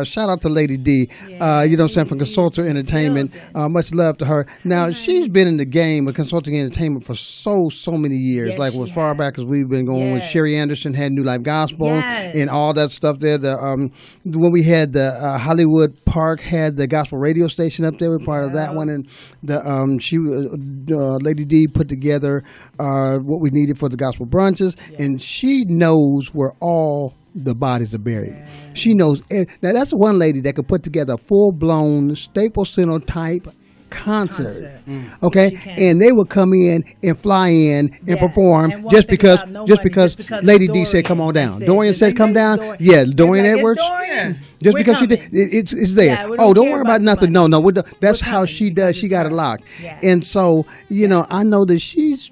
Shout out to Lady D, from Consulting Entertainment. Much love to her. Now she's been in the game of consulting entertainment for so many years, Yes, like she as far has. back as we've been going. When Yes. Sherry Anderson had New Life Gospel Yes. and all that stuff there. When we had the Hollywood Park had the gospel radio station up there, we're part of that one, and the Lady D put together what we needed for the gospel brunches, and she knows where all the bodies are buried. She knows. Now that's one lady that could put together a full-blown Staples Center type concert. Okay, She can. and they would come in and fly in and Yeah. perform And won't just think because about no just money, because just because Lady it's D said, "Come on Dorian." down." That's Dorian it. said, "Come It's down." Dorian. Yeah, They're Dorian like, "It's Edwards. Dorian. Just We're because she did, coming. it's there. Yeah, we Oh, don't care worry about the nothing. money. No, that's We're how coming she because does. She it's got it her. locked. Yeah. And so, I know that she's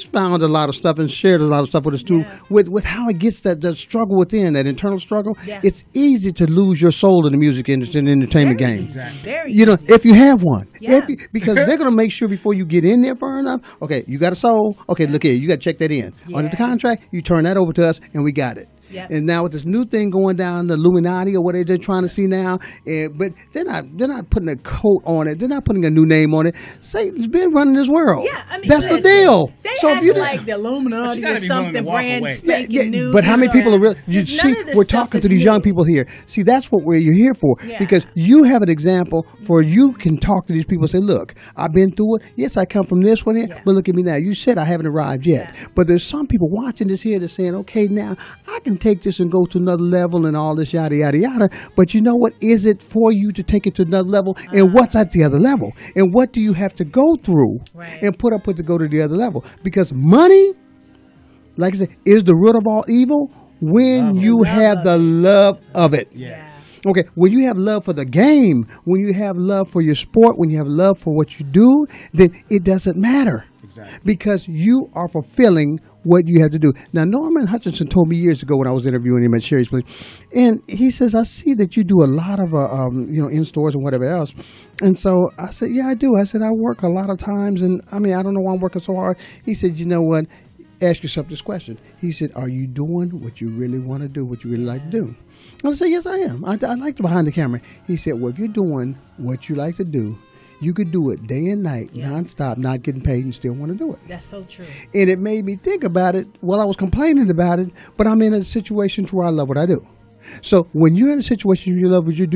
found a lot of stuff and shared a lot of stuff with us too, Yeah. with how it gets that struggle within, that internal struggle. Yeah. It's easy to lose your soul in the music industry and entertainment Very game. easy. Very You know, easy. if you have one, Yeah. because they're gonna make sure before you get in there far enough. Okay, you got a soul. Okay, look here, you got to check that in. Yeah. Under the contract, you turn that over to us, and we got it. Yep. And now with this new thing going down, the Illuminati or what they're trying to see now, but they're not putting a coat on it. They're not putting a new name on it. Satan's been running this world. Yeah, I mean, that's the deal. They so act if you like the Illuminati is something brand spanking new. But how many people are really? You see, we're talking to these young people here. See, that's what you're here for, because you have an example for you can talk to these people and say, look, I've been through it. Yes, I come from this one here, but look at me now. You said I haven't arrived yet. But there's some people watching this here that's saying, okay, now I can take this and go to another level and all this yada, yada, yada. But you know what? Is it for you to take it to another level? And what's at the other level? And what do you have to go through and put up with to go to the other level? Because money, like I said, is the root of all evil when you have the love of it. Okay, when you have love for the game, when you have love for your sport, when you have love for what you do, then it doesn't matter. Exactly. Because you are fulfilling what you have to do. Now, Norman Hutchinson told me years ago when I was interviewing him at Sherry's Place, and he says, I see that you do a lot of, in stores and whatever else. And so I said, yeah, I do. I said, I work a lot of times, and I mean, I don't know why I'm working so hard. He said, you know what? Ask yourself this question. He said, are you doing what you really want to do, what you really like to do? I said, yes, I am. I like to behind the camera. He said, well, if you're doing what you like to do, you could do it day and night, nonstop, not getting paid, and still want to do it. That's so true. And it made me think about it. Well, I was complaining about it, but I'm in a situation where I love what I do. So when you're in a situation where you love what you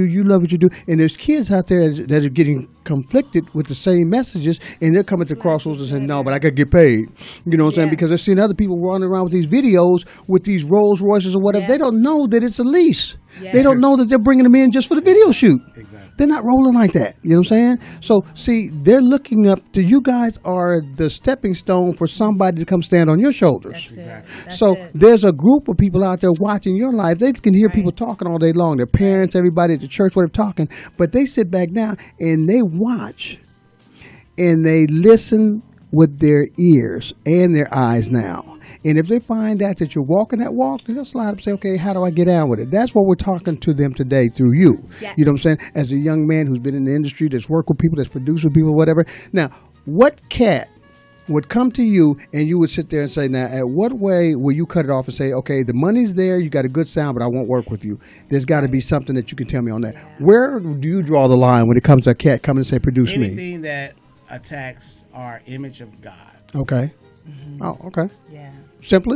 do, and there's kids out there that are getting conflicted with the same messages, and they're coming to crossroads and saying, no, but I got to get paid. You know what I'm saying? Because they're seeing other people running around with these videos with these Rolls Royces or whatever. They don't know that it's a lease. They don't know that they're bringing them in just for the video shoot. Exactly. They're not rolling like that. You know what I'm saying? So, see, they're looking up to you guys are the stepping stone for somebody to come stand on your shoulders. That's there's a group of people out there watching your life. They can hear people talking all day long. Their parents, everybody at the church, whatever, talking. But they sit back now and they watch and they listen with their ears and their eyes now. And if they find out that you're walking that walk, they'll slide up and say, okay, how do I get on with it? That's what we're talking to them today through you. You know what I'm saying? As a young man who's been in the industry, that's worked with people, that's produced with people, whatever. Now, what cat would come to you and you would sit there and say, now, at what way will you cut it off and say, okay, the money's there, you got a good sound, but I won't work with you. There's got to be something that you can tell me on that. Where do you draw the line when it comes to a cat coming and say, produce me? Anything that attacks our image of God. Okay. Oh, okay. Yeah. Simple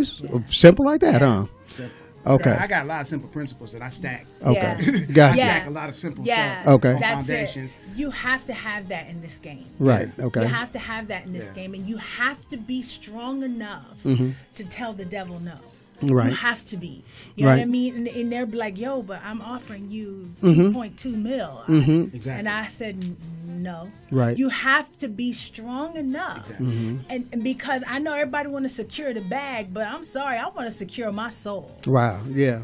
like that, huh? Simple. Okay. I got a lot of simple principles that I stack. Okay. Gotcha. I stack a lot of simple stuff. Okay. On foundations. You have to have that in this game. Right. Okay. You have to have that in this game, and you have to be strong enough to tell the devil no. Right. You have to be. You know what I mean? And they're like, yo, but I'm offering you 2.2 mil. Exactly. And I said, no. Right. You have to be strong enough. Exactly. And because I know everybody want to secure the bag, but I'm sorry, I want to secure my soul. Wow. Yeah.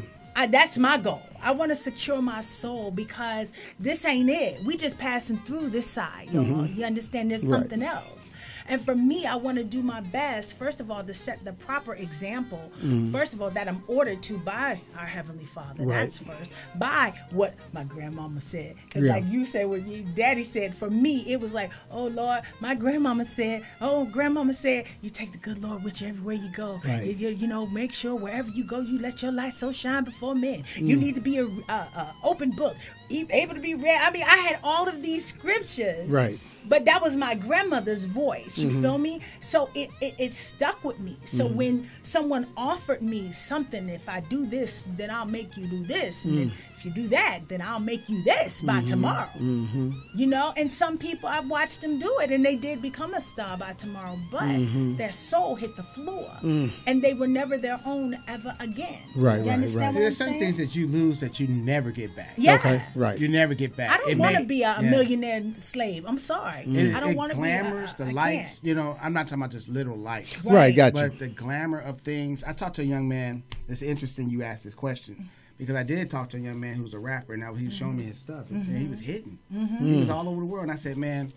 That's my goal. I want to secure my soul because this ain't it. We just passing through this side. You understand? There's something else. And for me, I want to do my best, first of all, to set the proper example. First of all, that I'm ordered to by our Heavenly Father. Right. That's first. By what my grandmama said. Because like you said, what Daddy said, for me, it was like, oh, Lord, my grandmama said, you take the good Lord with you everywhere you go. Right. You know, make sure wherever you go, you let your light so shine before men. You need to be a open book, able to be read. I mean, I had all of these scriptures. Right. But that was my grandmother's voice. You feel me? So it stuck with me. So when someone offered me something, if I do this, then I'll make you do this. And then if you do that, then I'll make you this by tomorrow. You know? And some people, I've watched them do it, and they did become a star by tomorrow. But their soul hit the floor. And they were never their own ever again. Right, you understand what There's I'm some things that you lose that you never get back. Yeah. Okay, right. You never get back. I don't want to be a millionaire slave. I'm sorry. I don't want to be glamours, the lights, you know, I'm not talking about just little lights. Right, got you. But the glamour of things. I talked to a young man. It's interesting you asked this question because I did talk to a young man who was a rapper, and he was showing me his stuff, and he was hitting. He was all over the world. And I said, man,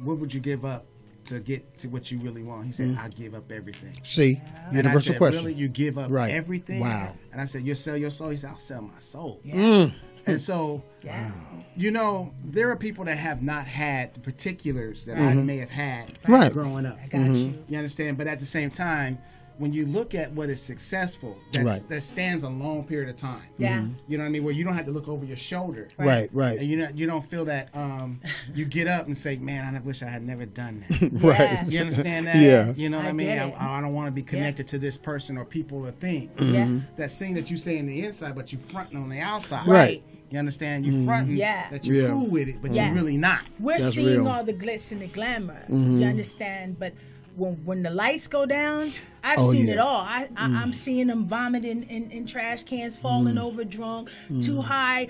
what would you give up to get to what you really want? He said, I give up everything. See, universal question. Really, you give up everything? Wow. And I said, you'll sell your soul? He said, I'll sell my soul. Yeah. And so, you know, there are people that have not had the particulars that I may have had growing up. I got you. You understand? But at the same time, when you look at what is successful, that stands a long period of time. Yeah. You know what I mean? Where you don't have to look over your shoulder. Right. And you don't feel that you get up and say, man, I wish I had never done that. Right. You understand that? Yeah. You know what I mean? I I don't want to be connected to this person or people or things. Yeah. That thing that you say in the inside, but you fronting on the outside. Right. You understand? You fronting that you're cool with it, but you're really not. We're That's seeing real. all the glitz and the glamour. You understand? But when the lights go down, I've seen it all. I'm seeing them vomiting in trash cans, falling over drunk, too high,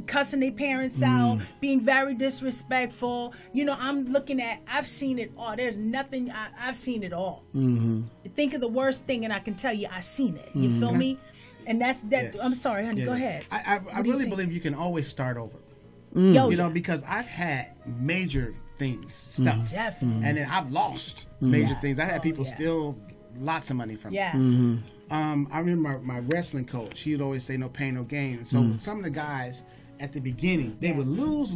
cussing their parents out, being very disrespectful. You know, I've seen it all. There's nothing, I've seen it all. Think of the worst thing and I can tell you I've seen it. You feel me? And that's that. Yes. I'm sorry, honey. Go ahead. I really believe you can always start over. You know, because I've had major things stuff, Definitely. and then I've lost major things. I had people steal lots of money from me. I remember my wrestling coach. He'd always say, "No pain, no gain." So some of the guys at the beginning, they would lose.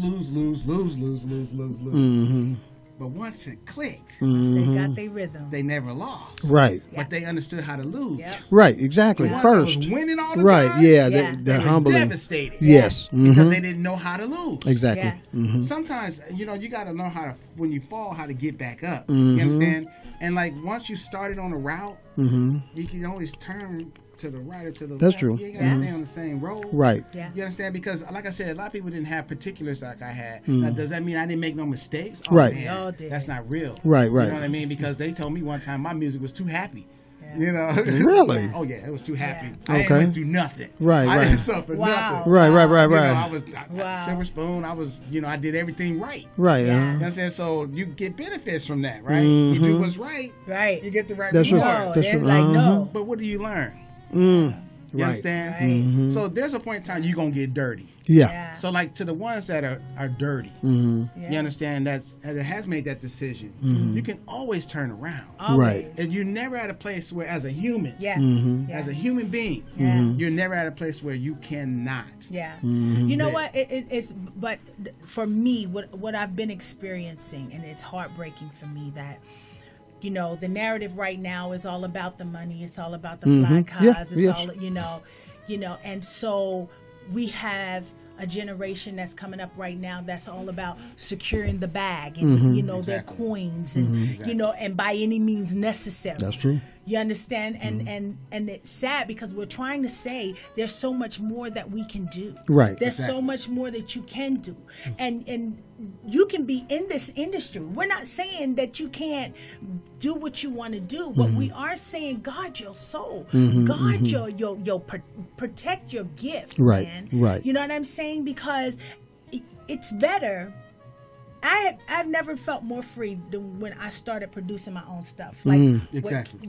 But once it clicked, they got their rhythm. they never lost. Right. But they understood how to lose. Right, exactly. The ones First. that was winning all the Right, time, yeah. they were humbling. devastated. Yes. Because they didn't know how to lose. Exactly. Sometimes, you know, you got to know how to, when you fall, how to get back up. You understand? And like once you started on a route, you can always turn to the right or to the left. That's true. You ain't got to stay on the same road. Right. You understand? Because like I said, a lot of people didn't have particulars like I had. Now, does that mean I didn't make no mistakes? Oh, Right. Man, We all did. that's not real. Right. You know what I mean? Because they told me one time my music was too happy. You know? Really? Oh yeah, it was too happy. Yeah. I ain't went through nothing. I didn't suffer nothing. Right. You know, I was Silver Spoon. I was, you know, I did everything right. Right. Yeah. You know what I'm saying? So you get benefits from that, right? You do what's right. Right. You get the right That's true. reward. No, That's there's true. like no. But what do you learn? You Right. understand? So there's a point in time you're gonna get dirty. Yeah. So like to the ones that are dirty, you understand that has made that decision. You can always turn around. Right. And you're never at a place where, as a human, as a human being, you're never at a place where you cannot. You know what? It's but for me, what I've been experiencing, and it's heartbreaking for me that, you know, the narrative right now is all about the money. It's all about the fly cars. It's all, you know, and so we have a generation that's coming up right now that's all about securing the bag and, you know, their coins and, you know, and by any means necessary. That's true. You understand? And it's sad because we're trying to say there's so much more that we can do. Right. There's so much more that you can do. And you can be in this industry. We're not saying that you can't do what you want to do, but we are saying guard your soul. Guard your protect your gift, man. Right. You know what I'm saying? Because it's better. I've never felt more free than when I started producing my own stuff, like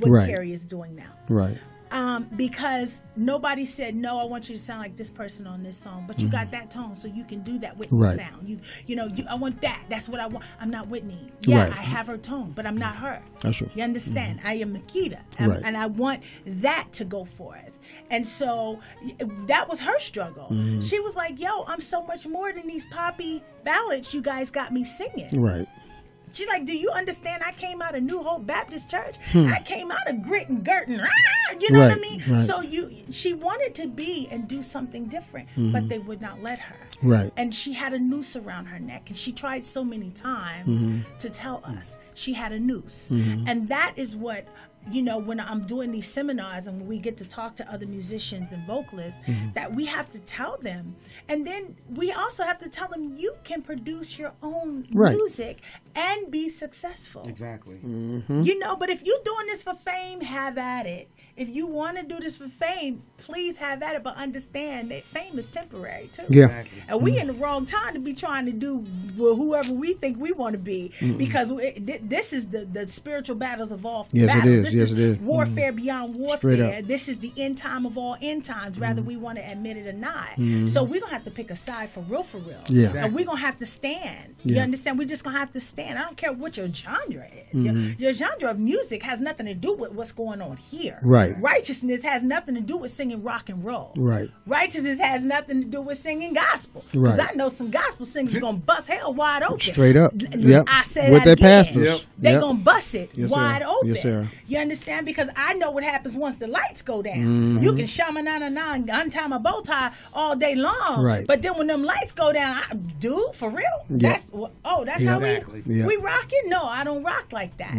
what Cary is doing now. Right. Because nobody said, no, I want you to sound like this person on this song, but you got that tone, so you can do that Whitney sound. You know, I want that. That's what I want. I'm not Whitney. Yeah, I have her tone, but I'm not her. That's true. You understand? I am Makeda, and I want that to go forth. And so that was her struggle. She was like, yo, I'm so much more than these poppy ballads you guys got me singing. Right. She's like, do you understand? I came out of New Hope Baptist Church. I came out of Grit and Girt and you know what I mean? Right. So she wanted to be and do something different, but they would not let her. Right. And she had a noose around her neck, and she tried so many times to tell us she had a noose. And that is what, you know, when I'm doing these seminars and when we get to talk to other musicians and vocalists, that we have to tell them. And then we also have to tell them you can produce your own music and be successful. Exactly. You know, but if you're doing this for fame, have at it. If you want to do this for fame, please have at it, but understand that fame is temporary too. Yeah. Exactly. And we in the wrong time to be trying to do whoever we think we want to be, because this is the spiritual battles of all battles. It is. Warfare beyond warfare. This is the end time of all end times, whether we want to admit it or not. So we're going to have to pick a side for real. Yeah. Exactly. And we're going to have to stand. You understand? We're just going to have to stand. I don't care what your genre is. Your genre of music has nothing to do with what's going on here. Right. Righteousness has nothing to do with singing rock and roll. Right. Righteousness has nothing to do with singing gospel. Right. Because I know some gospel singers going to bust hell wide open. Straight up. I said with that their again. pastors. They're going to bust it wide sir. open. Yes, sir. You understand? Because I know what happens once the lights go down. You can shamanana and untie my bow tie all day long. Right. But then when them lights go down, dude, for real? Yeah. That's how we rock it? No, I don't rock like that.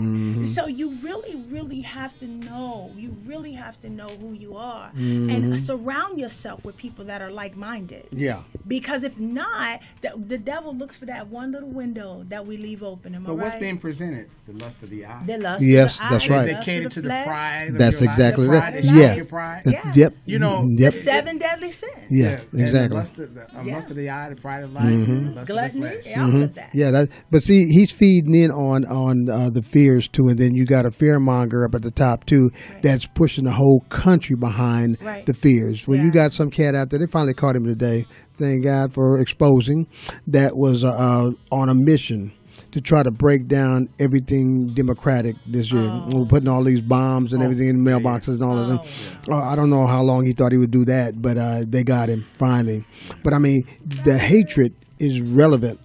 So you really, really have to know. You really have to know who you are. And surround yourself with people that are like-minded. Yeah. Because if not, the devil looks for that one little window that we leave open. Am I right? But what's being presented? The lust of the eye. The lust yes, of the eye, that's right. They cater to the pride. That's exactly that. Yeah. Your pride. Yeah. Yep. You know, the 7 deadly sins. Yeah, exactly. Lust of the eye, the pride of life, the lust Gluttony, of the flesh. all of that. Yeah, but see, he's feeding in on the fears too, and then you got a fearmonger up at the top too, that's pushing the whole country behind the fears. When you got some cat out there, they finally caught him today. Thank God for exposing. That was on a mission to try to break down everything democratic this year. We're putting all these bombs and everything in the mailboxes and all of that. I don't know how long he thought he would do that, but they got him finally. But I mean, the hatred is relevant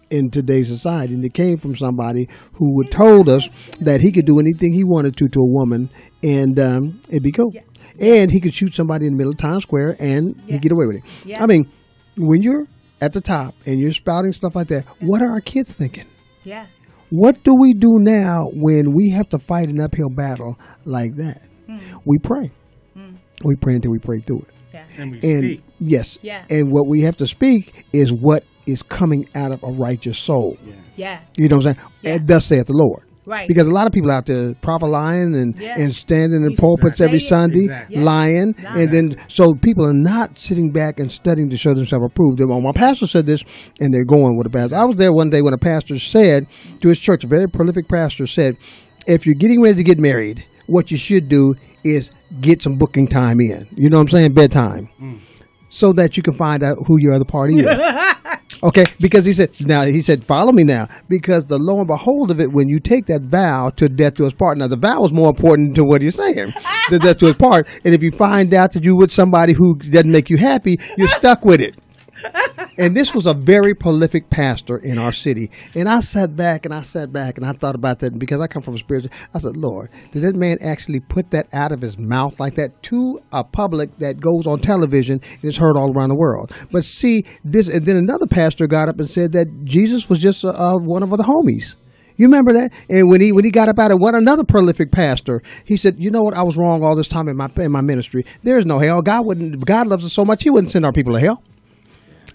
in today's society, and it came from somebody who would told us that he could do anything he wanted to a woman, and it'd be cool. Yeah. And he could shoot somebody in the middle of Times Square, and he'd get away with it. Yeah. I mean, when you're at the top and you're spouting stuff like that, what are our kids thinking? Yeah. What do we do now when we have to fight an uphill battle like that? We pray. We pray until we pray through it. Yeah. And we speak. Yes. Yeah. And what we have to speak is what is coming out of a righteous soul. Yeah. You know what I'm saying? Yeah. And thus saith the Lord. Right. Because a lot of people out there prophesying and standing in pulpits every Sunday, lying. And then, so people are not sitting back and studying to show themselves approved. Well, my pastor said this, and they're going with the pastor. I was there one day when a pastor said to his church, a very prolific pastor said, if you're getting ready to get married, what you should do is get some booking time in. You know what I'm saying? Bedtime. So that you can find out who your other party is. Okay, because he said, follow me now, because the lo and behold of it, when you take that vow to death to his part, now the vow is more important to what he's saying, the death to his part, and if you find out that you're with somebody who doesn't make you happy, you're stuck with it. And this was a very prolific pastor in our city. And I sat back and I thought about that. And because I come from a spiritual, I said, Lord, did that man actually put that out of his mouth like that to a public that goes on television and is heard all around the world? But see, this, and then another pastor got up and said that Jesus was just one of the homies. You remember that? And when he got up out of another prolific pastor, he said, "You know what? I was wrong all this time in my ministry. There is no hell. God loves us so much, He wouldn't send our people to hell."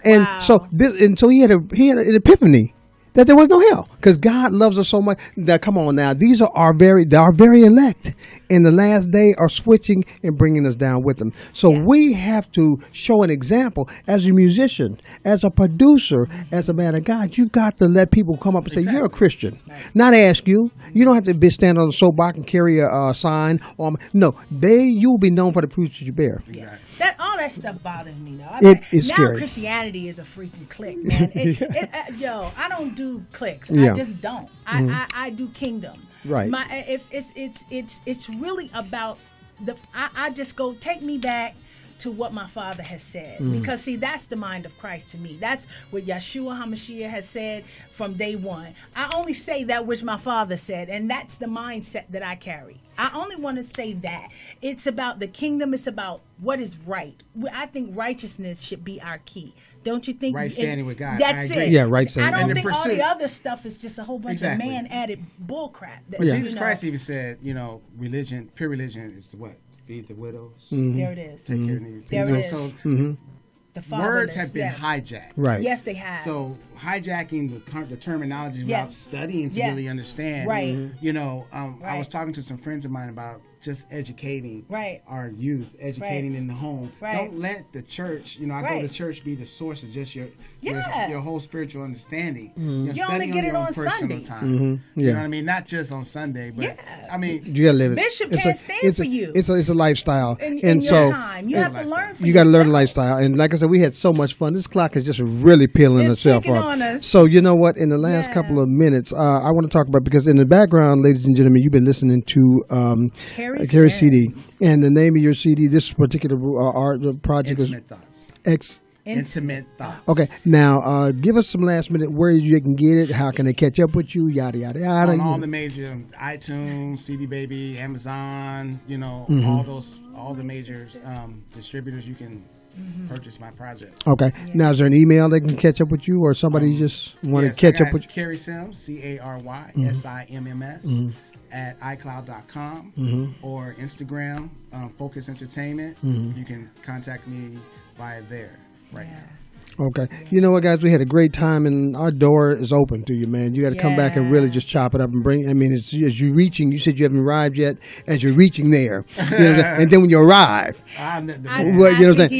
And so he had an epiphany that there was no hell because God loves us so much. Now, come on now, these are our very elect. In the last day are switching and bringing us down with them. So we have to show an example as a musician, as a producer, as a man of God. You've got to let people come up and say, "You're a Christian." Not ask you. You don't have to stand on the soapbox and carry a sign. No, you'll be known for the fruits that you bear. Yeah. All that stuff bothers me now. It's now scary. Christianity is a freaking clique, man. I don't do cliques. Yeah. I just don't. I do kingdom. Right. It's really about I just go take me back to what my father has said. Because see, that's the mind of Christ to me. That's what Yeshua HaMashiach has said from day one. I only say that which my father said, and that's the mindset that I carry. I only want to say that. It's about the kingdom. It's about what is right. I think righteousness should be our key. Don't you think? Right standing with God. That's it. Yeah, right standing. I don't think all the other stuff is just a whole bunch of man-added bullcrap. But Jesus Christ even said, religion, pure religion is the what? Feed the widows. There it is. Take care of needs. There it is. So the words have been hijacked. Right. Yes, they have. So hijacking the terminology without studying to really understand. Right. I was talking to some friends of mine about just educating our youth, educating in the home. Don't let the church, I go to church, be the source of just your whole spiritual understanding. You only get it on Sunday. Time. You know what I mean? Not just on Sunday, but I mean, you gotta live it. Bishop can't stand for you. It's a lifestyle, and so your time. You have to learn. You got to learn the lifestyle, and like I said, we had so much fun. This clock is just really peeling itself up. So you know what? In the last couple of minutes, I want to talk about, because in the background, ladies and gentlemen, you've been listening to Cary CD, and the name of your CD, this particular art project is Intimate Intimate Thoughts. Okay, now give us some last minute where you can get it. How can they catch up with you? Yada yada yada. On all the major iTunes, CD Baby, Amazon. All the major distributors. You can purchase my project. Okay. Yeah. Now, is there an email they can catch up with you, or somebody just want to catch up with you? Cary Simms, CarySimms at iCloud.com or Instagram, Focus Entertainment. You can contact me via there right now. Okay. Yeah. You know what, guys? We had a great time, and our door is open to you, man. You got to come back and really just chop it up and bring. I mean, it's as you're reaching. You said you haven't arrived yet. As you're reaching there, and then when you arrive, then you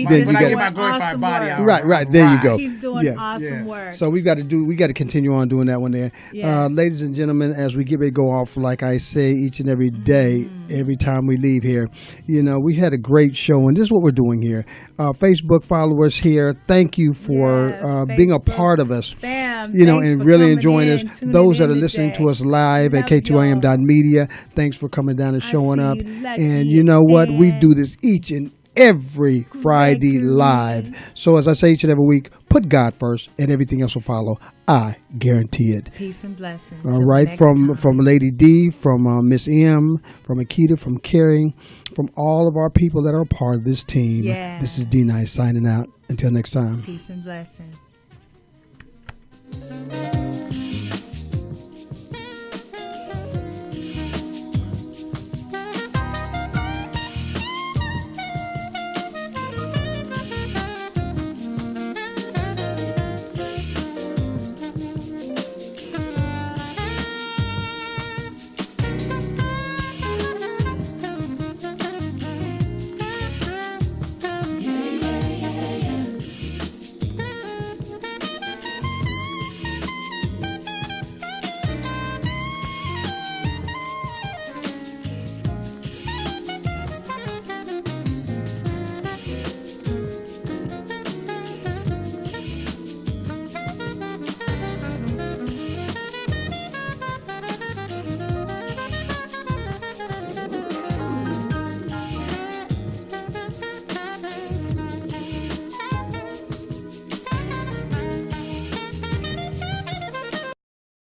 get my glorified body out. Right. There you go. He's doing awesome work. So we got to continue on doing that one there, ladies and gentlemen. As we get ready to go off, like I say each and every day, every time we leave here, we had a great show, and this is what we're doing here. Facebook followers here, thank you for being a part of us, and really enjoying us. Those that are listening to us live at K2AM.media, thanks for coming down and showing up. And you know what? We do this each and every Friday live. So as I say each and every week, put God first and everything else will follow. I guarantee it. Peace and blessings. All right. From Lady D, from Miss M, from Makeda, from Cary, from all of our people that are a part of this team. Yeah. This is D-Nice signing out. Until next time. Peace and blessings.